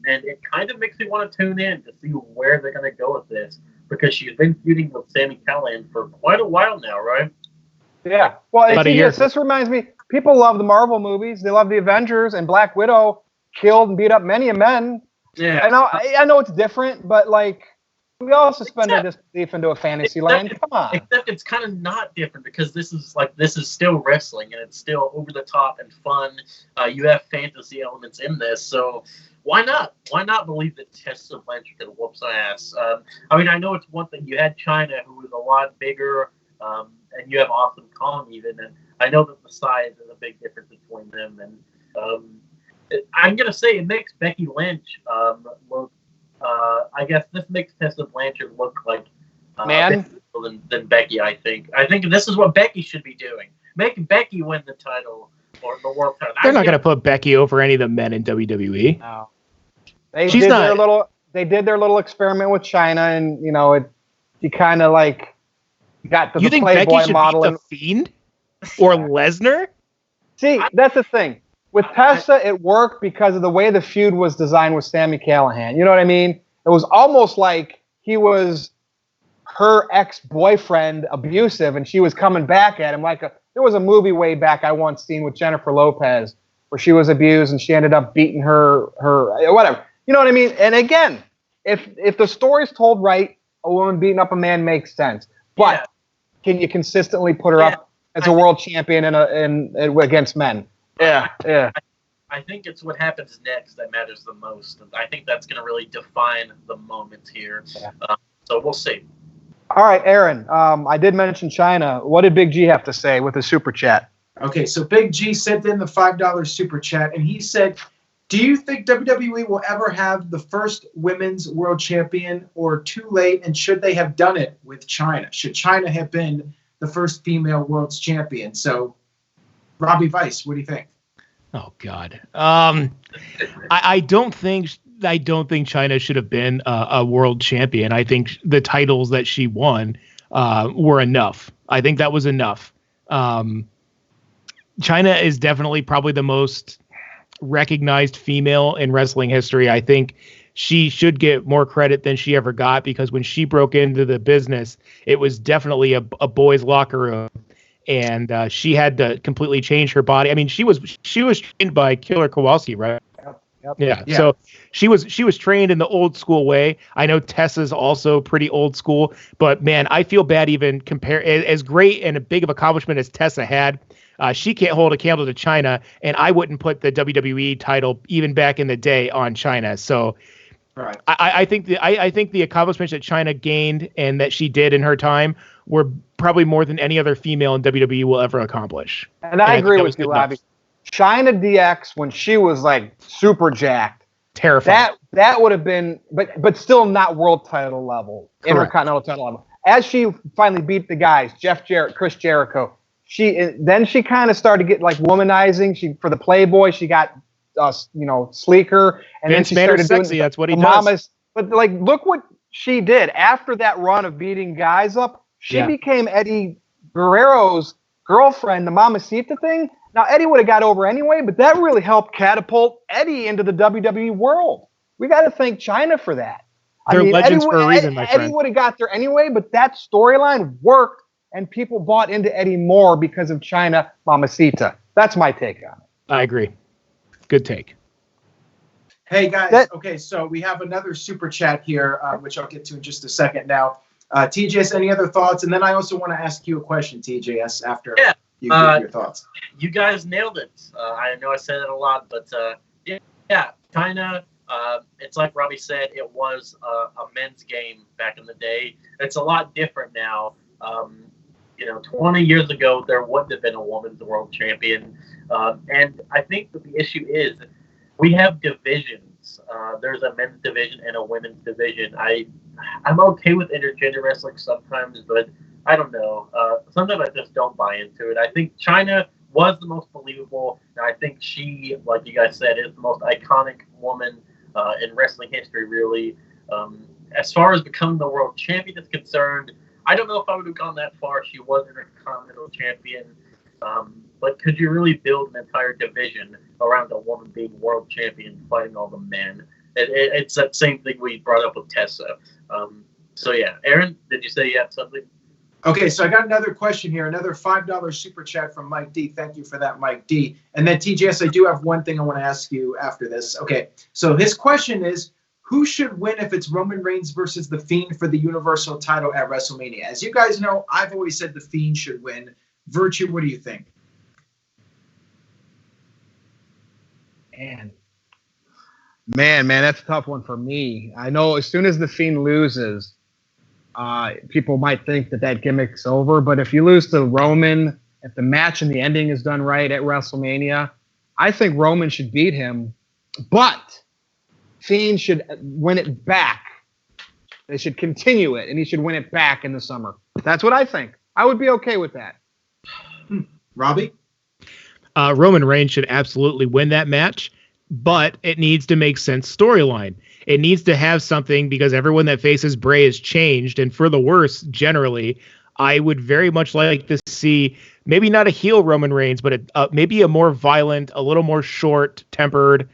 and it kind of makes me want to tune in to see where they're going to go with this, because she's been feuding with Sami Callihan for quite a while now, right? Yeah. Well, this reminds me, people love the Marvel movies. They love the Avengers, and Black Widow killed and beat up many men. Yeah. I know it's different, but, like, We all suspend our disbelief into a fantasy land. Come on. Except it's kind of not different because this is still wrestling and it's still over the top and fun. You have fantasy elements in this, so why not? Why not believe that Tessa Blanchard could whoop some ass? I mean, I know it's one thing. You had China, who was a lot bigger, and you have Awesome Kong even, and I know that the size is a big difference between them. And I'm gonna say it makes Becky Lynch look. I guess this makes Tessa Blanchard look like than Becky. I think this is what Becky should be doing. Make Becky win the title or the world title. They're not going to put Becky over any of the men in WWE. No. They did their little experiment with China, and you kind of like got the think Playboy Becky should model. Beat the Fiend or Lesnar? See, that's the thing. With Tessa, it worked because of the way the feud was designed with Sami Callihan. You know what I mean? It was almost like he was her ex-boyfriend, abusive, and she was coming back at him there was a movie way back I once seen with Jennifer Lopez where she was abused and she ended up beating her whatever. You know what I mean? And again, if the story's told right, a woman beating up a man makes sense. But can you consistently put her up as a world champion against men? Yeah. I think it's what happens next that matters the most. I think that's going to really define the moment here. Yeah. So we'll see. All right, Aaron. I did mention China. What did Big G have to say with his super chat? Okay, so Big G sent in the $5 super chat, and he said, do you think WWE will ever have the first women's world champion or too late, and should they have done it with China? Should China have been the first female world champion? So, Robbie Weiss, what do you think? Oh God, I don't think China should have been a world champion. I think the titles that she won were enough. I think that was enough. China is definitely probably the most recognized female in wrestling history. I think she should get more credit than she ever got because when she broke into the business, it was definitely a boys' locker room. And she had to completely change her body. I mean, she was trained by Killer Kowalski, right? Yep. Yeah. So she was trained in the old school way. I know Tessa's also pretty old school, but man, I feel bad even compare as great and a big of accomplishment as Tessa had. She can't hold a candle to China, and I wouldn't put the WWE title even back in the day on China. So. Right. I think the accomplishments that China gained and that she did in her time were probably more than any other female in WWE will ever accomplish. And I agree with you, Robbie. China DX, when she was like super jacked, terrifying. That would have been, but still not world title level, Intercontinental title level. As she finally beat the guys, Jeff Jarrett, Chris Jericho, she kind of started to get like womanizing. She for the Playboy, she got. Sleeker, and Vince then she made her started sexy. doing That's what he does. But like, look what she did after that run of beating guys up. She became Eddie Guerrero's girlfriend, the Mamacita thing. Now Eddie would have got over anyway, but that really helped catapult Eddie into the WWE world. We got to thank China for that. They're legends for a reason, my friend. Eddie would have got there anyway, but that storyline worked, and people bought into Eddie more because of China Mamacita. That's my take on it. I agree. Good take. Hey, guys. Okay, so we have another super chat here, which I'll get to in just a second now. TJS, any other thoughts? And then I also want to ask you a question, TJS, after you give your thoughts. You guys nailed it. I know I said it a lot, but China, it's like Robbie said, it was a men's game back in the day. It's a lot different now. 20 years ago, there wouldn't have been a women's world champion. And I think that the issue is we have divisions. There's a men's division and a women's division. I'm okay with intergender wrestling sometimes, but I don't know. Sometimes I just don't buy into it. I think China was the most believable, and I think she, like you guys said, is the most iconic woman in wrestling history, really. As far as becoming the world champion is concerned, I don't know if I would have gone that far. She was an Intercontinental champion. But could you really build an entire division around a woman being world champion fighting all the men? It's that same thing we brought up with Tessa. Aaron, did you say you had something? Okay, so I got another question here, another $5 super chat from Mike D. Thank you for that, Mike D. And then TJS, I do have one thing I want to ask you after this. Okay, so his question is, who should win if it's Roman Reigns versus The Fiend for the Universal title at WrestleMania? As you guys know, I've always said The Fiend should win. Virtue, what do you think? Man, that's a tough one for me. I know as soon as The Fiend loses, people might think that gimmick's over. But if you lose to Roman, if the match and the ending is done right at WrestleMania, I think Roman should beat him. But Fiend should win it back. They should continue it, and he should win it back in the summer. That's what I think. I would be okay with that. Robbie? Roman Reigns should absolutely win that match, but it needs to make sense storyline. It needs to have something because everyone that faces Bray has changed, and for the worse, generally. I would very much like to see maybe not a heel Roman Reigns, but maybe a more violent, a little more short-tempered,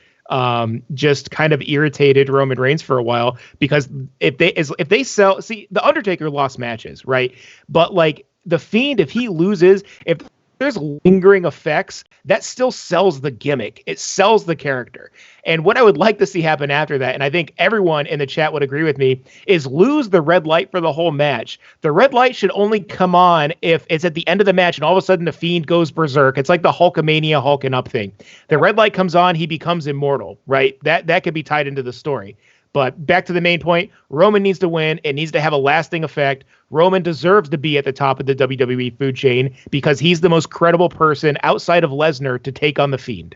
just kind of irritated Roman Reigns for a while, because if they sell, see, the Undertaker lost matches, right? But like the Fiend, if he loses, if there's lingering effects, that still sells the gimmick. It sells the character. And what I would like to see happen after that, and I think everyone in the chat would agree with me, is lose the red light for the whole match. The red light should only come on if it's at the end of the match and all of a sudden the Fiend goes berserk. It's like the Hulkamania hulking up thing. The red light comes on, he becomes immortal, right? That could be tied into the story. But back to the main point, Roman needs to win. It needs to have a lasting effect. Roman deserves to be at the top of the WWE food chain because he's the most credible person outside of Lesnar to take on the Fiend.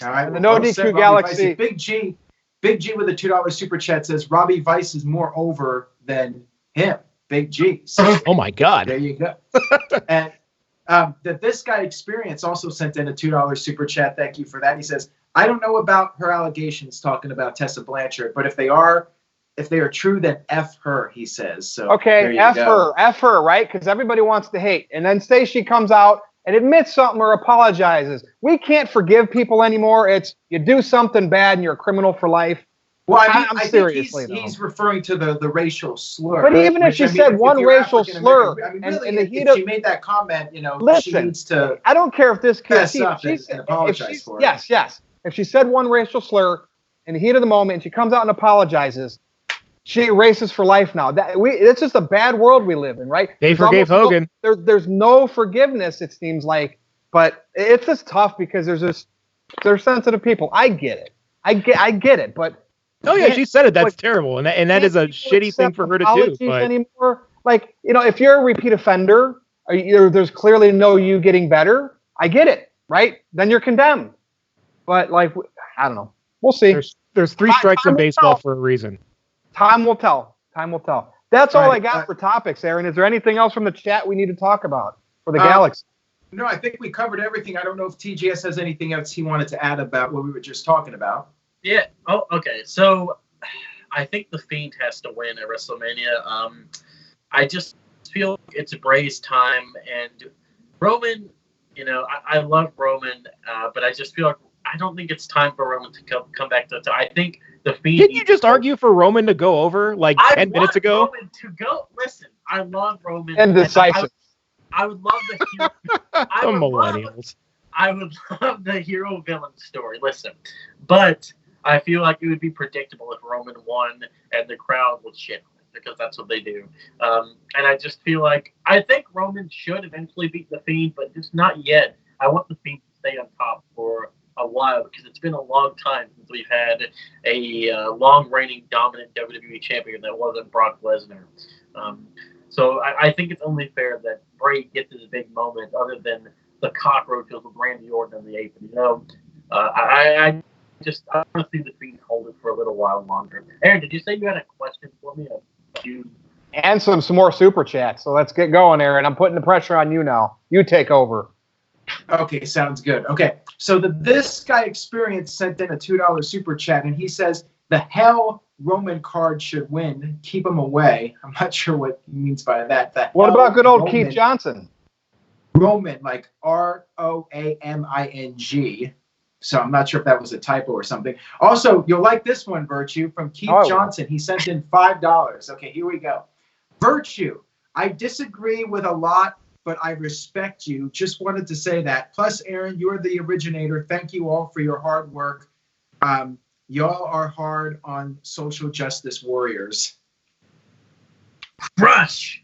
All right, the NoDQ Galaxy. Big G with a $2 super chat says Robbie Vice is more over than him. Big G. So, oh my God. There you go. And that this guy Experience also sent in a $2 super chat. Thank you for that. He says, I don't know about her allegations talking about Tessa Blanchard, but if they are true, then F her, he says. So okay, F her, right? Because everybody wants to hate. And then say she comes out and admits something or apologizes. We can't forgive people anymore. It's you do something bad and you're a criminal for life. Well, I seriously, think he's referring to the racial slur. But even if she said one racial slur, really, and the heat if she made that comment, she needs to. I don't care if this kid and apologize for it. Yes. If she said one racial slur in the heat of the moment and she comes out and apologizes, she erases for life now. It's just a bad world we live in, right? They forgave Hogan. There's no forgiveness, it seems like. But it's just tough because they're sensitive people. I get it. I get it. But oh yeah, she said it. That's terrible, and that is a shitty thing for her to do. But anymore, like if you're a repeat offender, there's clearly no you getting better. I get it, right? Then you're condemned. But I don't know. We'll see. There's three strikes in baseball for a reason. Time will tell. That's all I got for topics, Aaron. Is there anything else from the chat we need to talk about for the Galaxy? No, I think we covered everything. I don't know if TGS has anything else he wanted to add about what we were just talking about. Yeah. Oh, okay. So I think the Fiend has to win at WrestleMania. I just feel like it's Bray's time, and Roman. I love Roman, but I just feel like I don't think it's time for Roman to come back to the top. I think the Fiend. Didn't you just argue for Roman to go over 10 minutes ago? Roman to go. Listen, I love Roman. And decisive. I would love the hero. Millennials. I would love the hero villain story. Listen, but I feel like it would be predictable if Roman won and the crowd would shit on it because that's what they do. And I just feel like I think Roman should eventually beat the Fiend, but just not yet. I want the Fiend to stay on top for a while because it's been a long time since we've had a long-reigning dominant WWE champion that wasn't Brock Lesnar. So I think it's only fair that Bray gets his big moment other than the cockroaches with Randy Orton on the apron. I want to see the Fiend hold it for a little while longer. Aaron, did you say you had a question for me? And some more super chats. So let's get going, Aaron. I'm putting the pressure on you now. You take over. Okay, sounds good. Okay, so this guy Experience sent in a $2 super chat, and he says the hell Roman card should win. Keep him away. I'm not sure what he means by that. What about good old Keith Johnson? Roman, like ROAMING. So I'm not sure if that was a typo or something. Also, you'll like this one, Virtue, from Keith Johnson. He sent in $5. Okay, here we go. Virtue, I disagree with a lot, but I respect you. Just wanted to say that. Plus, Aaron, you're the originator. Thank you all for your hard work. y'all are hard on social justice warriors. Crush.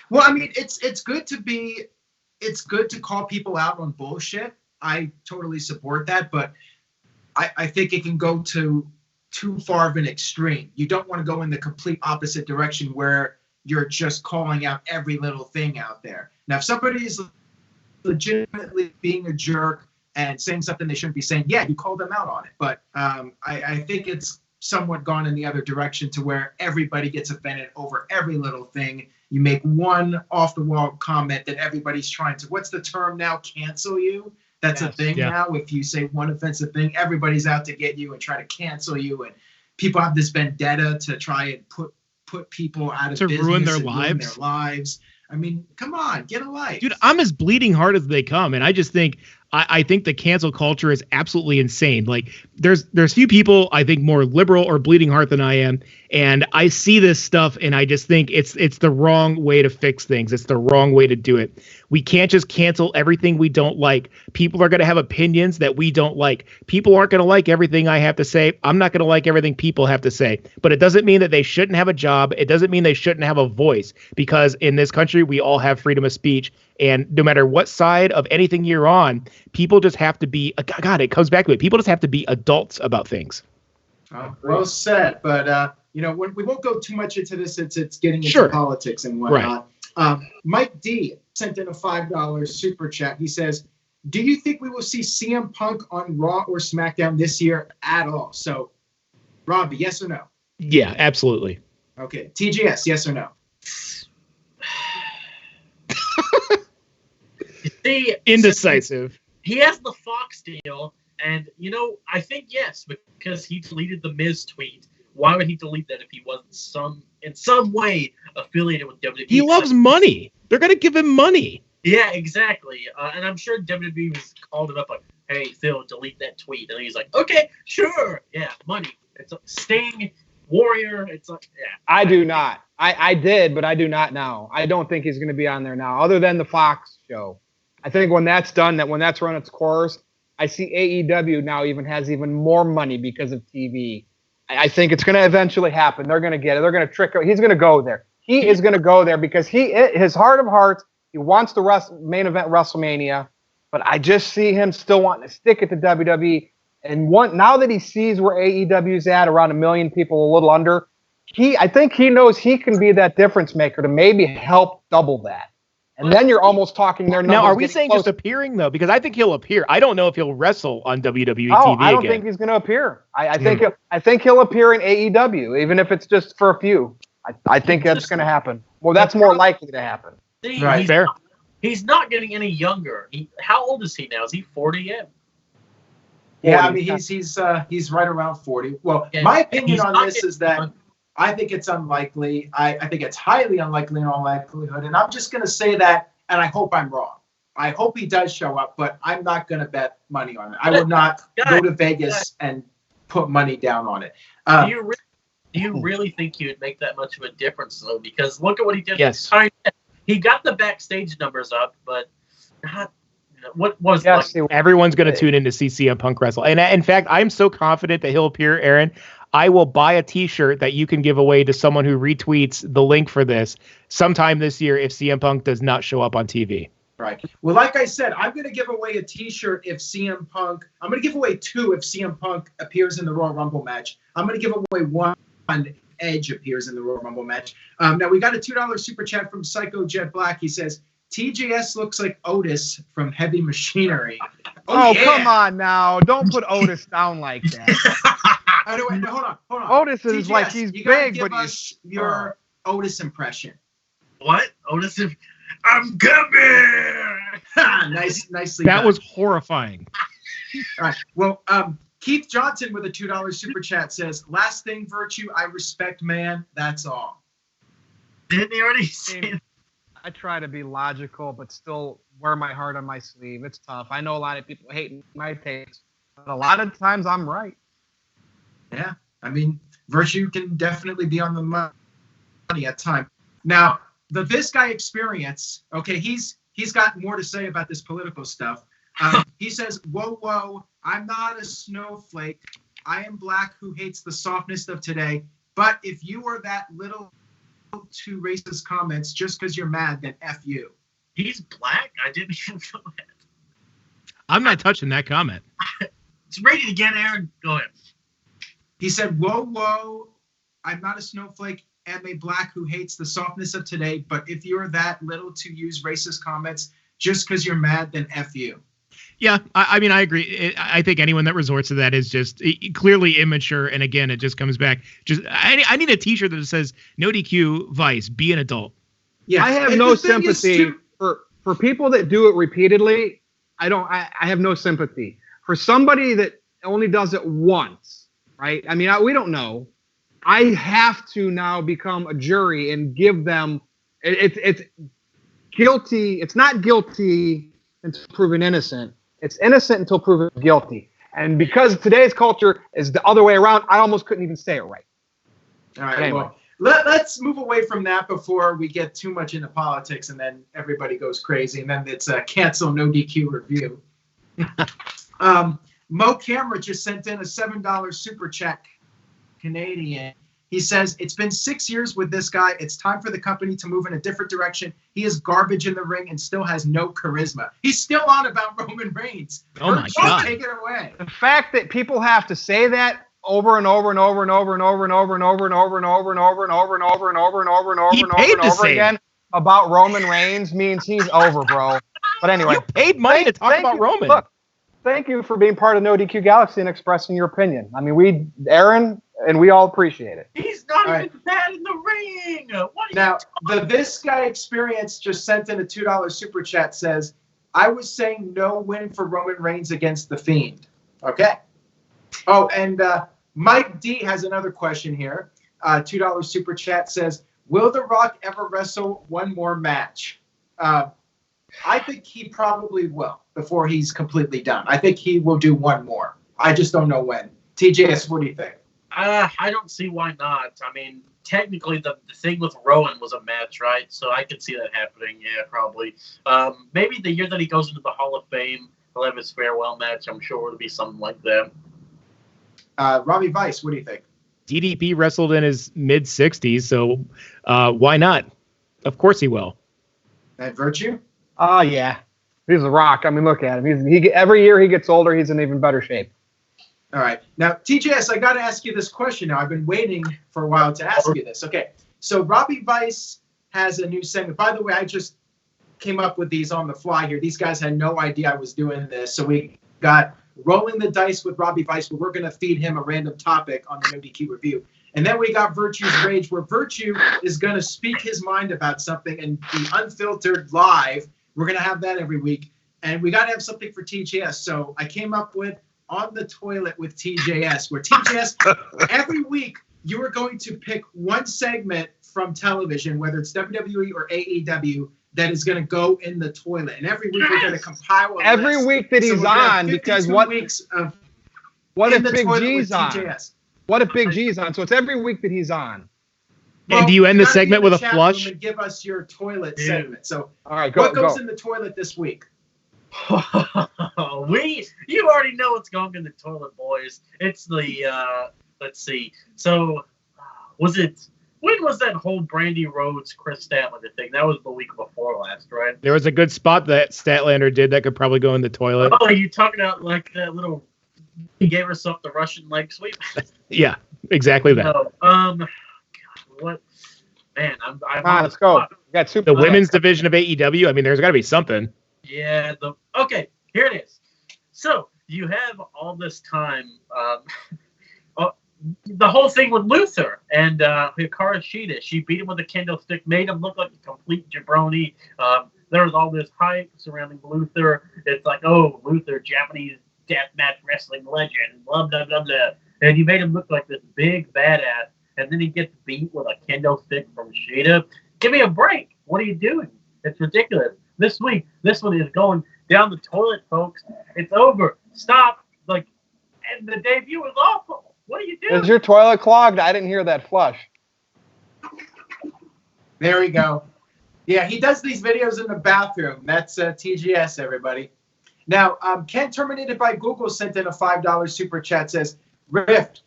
Well, I mean, it's good to call people out on bullshit. I totally support that, but I think it can go to too far of an extreme. You don't want to go in the complete opposite direction where you're just calling out every little thing out there. Now, if somebody is legitimately being a jerk and saying something they shouldn't be saying, yeah, you call them out on it. But I think it's somewhat gone in the other direction to where everybody gets offended over every little thing. You make one off-the-wall comment that everybody's trying to, what's the term now, cancel you? That's a thing now. If you say one offensive thing, everybody's out to get you and try to cancel you. And people have this vendetta to try and put people out of business, ruin their lives. I mean, come on, get a life. Dude, I'm as bleeding hard as they come. And I just think, I think the cancel culture is absolutely insane. Like there's few people I think more liberal or bleeding heart than I am. And I see this stuff and I just think it's the wrong way to fix things. It's the wrong way to do it. We can't just cancel everything we don't like. People are going to have opinions that we don't like. People aren't going to like everything I have to say. I'm not going to like everything people have to say. But it doesn't mean that they shouldn't have a job. It doesn't mean they shouldn't have a voice, because in this country, we all have freedom of speech. And no matter what side of anything you're on, people just have to be, God, it comes back to it. People just have to be adults about things. Well said. But, we won't go too much into this. It's getting into politics and whatnot. Right. Mike D sent in a $5 super chat. He says, do you think we will see CM Punk on Raw or SmackDown this year at all? So, Robbie, yes or no? Yeah, absolutely. Okay. TGS, yes or no? See, indecisive. He has the Fox deal, and I think yes, because he deleted the Miz tweet. Why would he delete that if he wasn't in some way affiliated with WWE? He loves money. They're gonna give him money. Yeah, exactly. And I'm sure WWE was called him up like, "Hey, Phil, delete that tweet," and he's like, "Okay, sure, yeah, money." It's a Sting Warrior. It's like, yeah. I do not. I did, but I do not now. I don't think he's going to be on there now, other than the Fox show. I think when that's done, when that's run its course, I see AEW now has even more money because of TV. I think it's going to eventually happen. They're going to get it. They're going to trick him. He's going to go there. He is going to go there because his heart of hearts, he wants the main event WrestleMania, but I just see him still wanting to stick it to WWE. And now that he sees where AEW's at, around 1 million people, a little under, I think he knows he can be that difference maker to maybe help double that. And then you're almost talking their numbers. Now, are we saying close. Just appearing, though? Because I think he'll appear. I don't know if he'll wrestle on WWE TV I don't think he's going to appear. I think he'll appear in AEW, even if it's just for a few. I think that's going to happen. Well, that's more likely to happen. Right. Fair. He's not getting any younger. How old is he now? Is he 40 yet? Yeah, I mean, he's right around 40. Well, my opinion on this is that I think it's unlikely. I think it's highly unlikely in all likelihood. And I'm just going to say that, and I hope I'm wrong. I hope he does show up, but I'm not going to bet money on it. I would not go to Vegas and put money down on it. Do you really think he would make that much of a difference, though? Because look at what he did. Yes. He got the backstage numbers up, but not. What was like? Everyone's going to tune in to see CM Punk wrestle. And in fact, I'm so confident that he'll appear, Aaron. I will buy a T-shirt that you can give away to someone who retweets the link for this sometime this year if CM Punk does not show up on TV. Right. Well, like I said, I'm going to give away a T-shirt if CM Punk. I'm going to give away 2 if CM Punk appears in the Royal Rumble match. I'm going to give away 1 if Edge appears in the Royal Rumble match. Now, we got a $2 super chat from Psycho Jet Black. He says, TJS looks like Otis from Heavy Machinery. Oh yeah. Come on now. Don't put Otis down like that. No, hold on. Otis is TJS, like he's big, but he's your Otis impression. What? Otis? I'm coming! Nicely That done. Was horrifying. All right. Well, Keith Johnson with a $2 super chat says, last thing, Virtue, I respect man. That's all. Didn't he already say that? I try to be logical, but still wear my heart on my sleeve. It's tough. I know a lot of people hate my takes, but a lot of times I'm right. Yeah. I mean, Virtue can definitely be on the money at time. Now, the This Guy Experience, okay, he's got more to say about this political stuff. He says, whoa, I'm not a snowflake. I am black who hates the softness of today. But if you are that little too racist comments just because you're mad, then F you. He's black? I didn't even know that. I'm not touching that comment. It's rated again, Aaron. Go ahead. He said, whoa, whoa, I'm not a snowflake. Am a black who hates the softness of today. But if you're that little to use racist comments just because you're mad, then F you. Yeah, I mean, I agree. I think anyone that resorts to that is just clearly immature. And again, it just comes back. I need a T-shirt that says "No DQ Vice, be an adult." Yeah, I have no sympathy for people that do it repeatedly. I have no sympathy for somebody that only does it once, right? I mean, we don't know. I have to now become a jury and give them. It's guilty. It's not guilty until proven innocent. It's innocent until proven guilty. And because today's culture is the other way around, I almost couldn't even say it right. All right. Anyway. Well, let's move away from that before we get too much into politics and then everybody goes crazy. And then it's a cancel no DQ review. Mo Camera just sent in a $7 super chat Canadian. He says, it's been 6 years with this guy. It's time for the company to move in a different direction. He is garbage in the ring and still has no charisma. He's still on about Roman Reigns. Oh my God. Take it away. The fact that people have to say that over and over and over and over and over and over and over and over and over and over and over and over and over and over and over and over and over again about Roman Reigns means he's over, bro. But anyway, You paid money to talk about Roman. Look, thank you for being part of No DQ Galaxy and expressing your opinion. I mean, Aaron, and we all appreciate it. He's not All even bad in the ring. What are Now, you the This Guy Experience just sent in a $2 super chat says, I was saying no win for Roman Reigns against The Fiend. Okay. Oh, and Mike D has another question here. $2 super chat says, will The Rock ever wrestle one more match? I think he probably will before he's completely done. I think he will do one more. I just don't know when. TJS, what do you think? I don't see why not. I mean, technically, the thing with Rowan was a match, right? So I could see that happening. Yeah, probably. Maybe the year that he goes into the Hall of Fame, he'll have his farewell match. I'm sure it'll be something like that. Robbie Vice, what do you think? DDP wrestled in his mid-60s, so why not? Of course he will. And Virtue? Oh, yeah. He's The Rock. I mean, look at him. Every year he gets older, he's in even better shape. All right. Now, TJS, I got to ask you this question now. I've been waiting for a while to ask you this. Okay. So Robbie Vice has a new segment. By the way, I just came up with these on the fly here. These guys had no idea I was doing this. So we got Rolling the Dice with Robbie Vice, where we're going to feed him a random topic on the NoDQ review. And then we got Virtue's Rage, where Virtue is going to speak his mind about something and be unfiltered live. We're going to have that every week. And we got to have something for TJS. So I came up with On the Toilet with TJS, where TJS, every week you are going to pick one segment from television, whether it's WWE or AEW, that is going to go in the toilet. And every week we're going to compile a Every list. week that he's on, because what weeks of if in the Big toilet G's with on? TJS. What if Big G's on? So it's every week that he's on. And do you end the gotta be segment in with a chat flush? room and give us your toilet Dude. segment. So All right, what goes go. in the toilet this week? You already know what's going in the toilet, boys. It's the let's see. So when was that whole Brandy Rhodes Chris Statlander thing? That was the week before last, right? There was a good spot that Statlander did that could probably go in the toilet. Oh, you talking about like that little? He gave herself the Russian leg sweep. Yeah, exactly that. No, God, what? Man, I'm Come on, let's go. We got super. The women's division of AEW. I mean, there's got to be something. Yeah. Okay. Here it is. So you have all this time. The whole thing with Luther and Hikaru Shida. She beat him with a kendo stick, made him look like a complete jabroni. There was all this hype surrounding Luther. It's like, oh, Luther, Japanese deathmatch wrestling legend, blah, blah, blah, blah. And you made him look like this big badass. And then he gets beat with a kendo stick from Shida. Give me a break. What are you doing? It's ridiculous. This week, this one is going down the toilet, folks. It's over. Stop. And the debut was awful. What are you doing? Is your toilet clogged? I didn't hear that flush. There we go. Yeah, he does these videos in the bathroom. That's TGS, everybody. Now, Ken Terminated by Google sent in a $5 super chat. Says, Rift,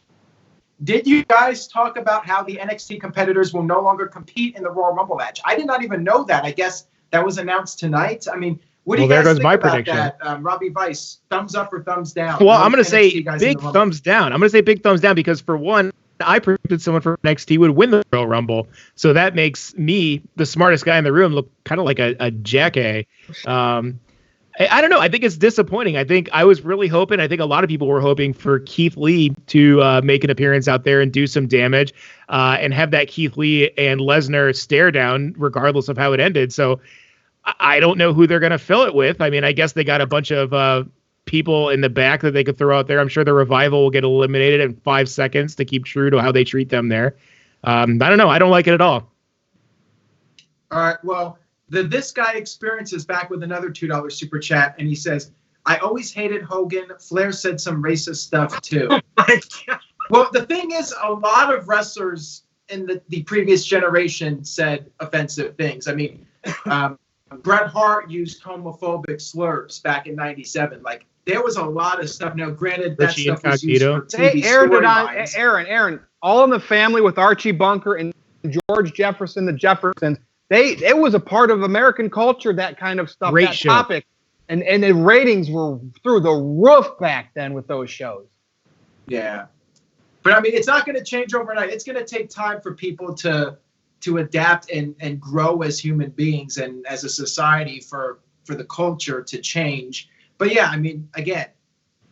did you guys talk about how the NXT competitors will no longer compete in the Royal Rumble match? I did not even know that. I guess that was announced tonight. I mean, what do you guys think about prediction. that? Robbie Vice, thumbs up or thumbs down? Well, I'm going to say big thumbs down. I'm going to say big thumbs down because, for one, I predicted someone from NXT would win the Royal Rumble. So that makes me, the smartest guy in the room, look kind of like a jackass. I don't know. I think it's disappointing. I think I was really hoping, I think a lot of people were hoping for Keith Lee to make an appearance out there and do some damage and have that Keith Lee and Lesnar stare down regardless of how it ended. So I don't know who they're going to fill it with. I mean, I guess they got a bunch of people in the back that they could throw out there. I'm sure the Revival will get eliminated in 5 seconds to keep true to how they treat them there. I don't know. I don't like it at all. All right. Well, This Guy Experience is back with another $2 super chat, and he says, I always hated Hogan. Flair said some racist stuff too. Oh my God. Well, the thing is, a lot of wrestlers in the previous generation said offensive things. I mean, Bret Hart used homophobic slurs back in '97. Like, there was a lot of stuff. Now, granted, that stuff was used for TV storylines. Aaron, All in the Family with Archie Bunker and George Jefferson, the Jeffersons. It was a part of American culture, that kind of stuff, Great that show. topic. And the ratings were through the roof back then with those shows. Yeah. But, I mean, it's not going to change overnight. It's going to take time for people to adapt and grow as human beings and as a society for the culture to change. But, yeah, I mean, again,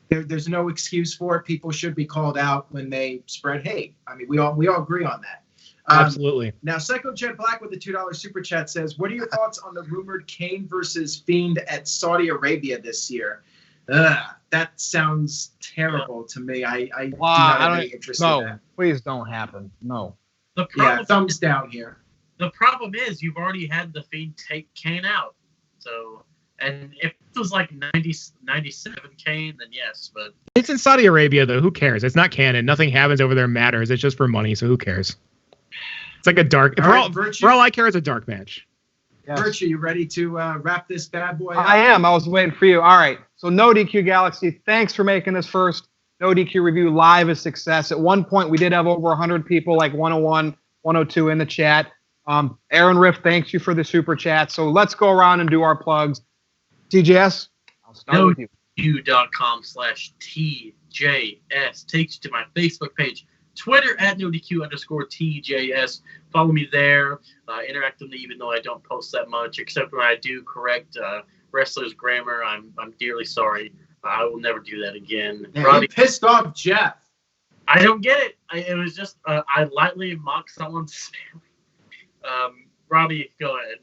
there's no excuse for it. People should be called out when they spread hate. I mean, we all agree on that. Absolutely. Now, Psycho Jet Black with the $2 super chat says, what are your thoughts on the rumored Kane versus Fiend at Saudi Arabia this year? That sounds terrible to me. I do not have any interest in that. Please don't happen. No. Thumbs down here. The problem is you've already had the Fiend take Kane out. So, and if it was like 97 Kane, then yes. But it's in Saudi Arabia, though. Who cares? It's not canon. Nothing happens over there matters. It's just for money, so who cares? It's like a dark. For all I care, it's a dark match. Yes. Virtue, you ready to wrap this bad boy up? I am. I was waiting for you. All right. So NoDQ Galaxy, thanks for making this first NoDQ review live a success. At one point, we did have over 100 people, like 101, 102 in the chat. Aaron Riff, thanks you for the super chat. So let's go around and do our plugs. TJS, I'll start with you. NoDQ.com/TJS takes you to my Facebook page. Twitter at NoDQ_TJS. Follow me there. Interact with me, even though I don't post that much, except when I do correct wrestlers' grammar. I'm dearly sorry. I will never do that again. Robbie pissed off Jeff. I don't get it. It was just I lightly mocked someone's family. Robbie, go ahead.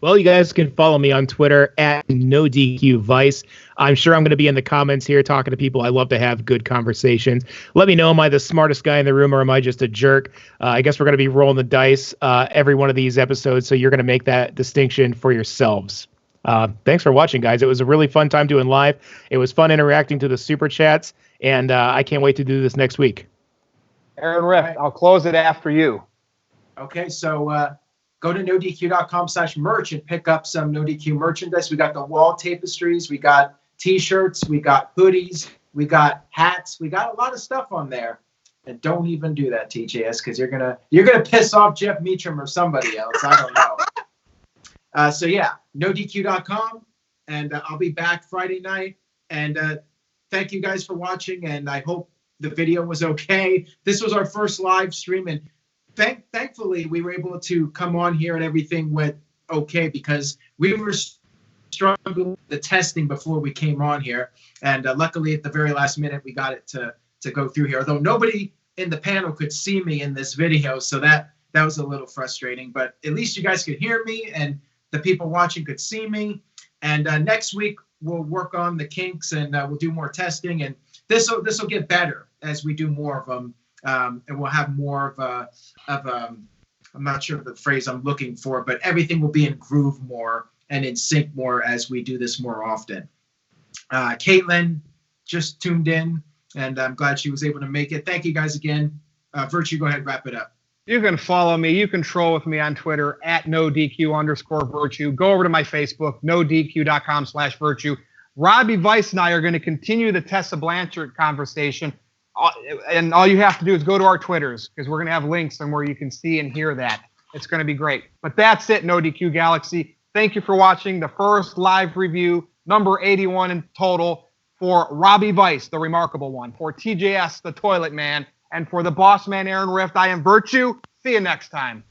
Well, you guys can follow me on Twitter at NoDQVice. I'm sure I'm going to be in the comments here talking to people. I love to have good conversations. Let me know, am I the smartest guy in the room or am I just a jerk? I guess we're going to be rolling the dice every one of these episodes, so you're going to make that distinction for yourselves. Thanks for watching, guys. It was a really fun time doing live. It was fun interacting to the super chats, and I can't wait to do this next week. Aaron Riff, I'll close it after you. Okay, so go to NoDQ.com/merch and pick up some NoDQ merchandise. We got the wall tapestries, we got T-shirts, we got hoodies, we got hats, we got a lot of stuff on there. And don't even do that, TJS, because you're gonna piss off Jeff Meacham or somebody else. I don't know. So yeah, NoDQ.com, and I'll be back Friday night. And thank you guys for watching, and I hope the video was okay. This was our first live stream, and thankfully, we were able to come on here and everything went okay because we were struggling with the testing before we came on here. And luckily, at the very last minute, we got it to go through here. Although nobody in the panel could see me in this video, so that was a little frustrating. But at least you guys could hear me and the people watching could see me. And next week, we'll work on the kinks and we'll do more testing. And this will get better as we do more of them. And we'll have more of I'm not sure of the phrase I'm looking for, but everything will be in groove more and in sync more as we do this more often. Caitlin just tuned in, and I'm glad she was able to make it. Thank you guys again. Virtue, go ahead and wrap it up. You can follow me. You can troll with me on Twitter at NoDQ_Virtue. Go over to my Facebook, NoDQ.com/Virtue. Robbie Vice and I are going to continue the Tessa Blanchard conversation. And all you have to do is go to our Twitters, because we're going to have links on where you can see and hear that. It's going to be great. But that's it, NoDQ Galaxy. Thank you for watching the first live review, number 81 in total, for Robbie Vice, the remarkable one, for TJS, the toilet man, and for the boss man, Aaron Rift. I am Virtue. See you next time.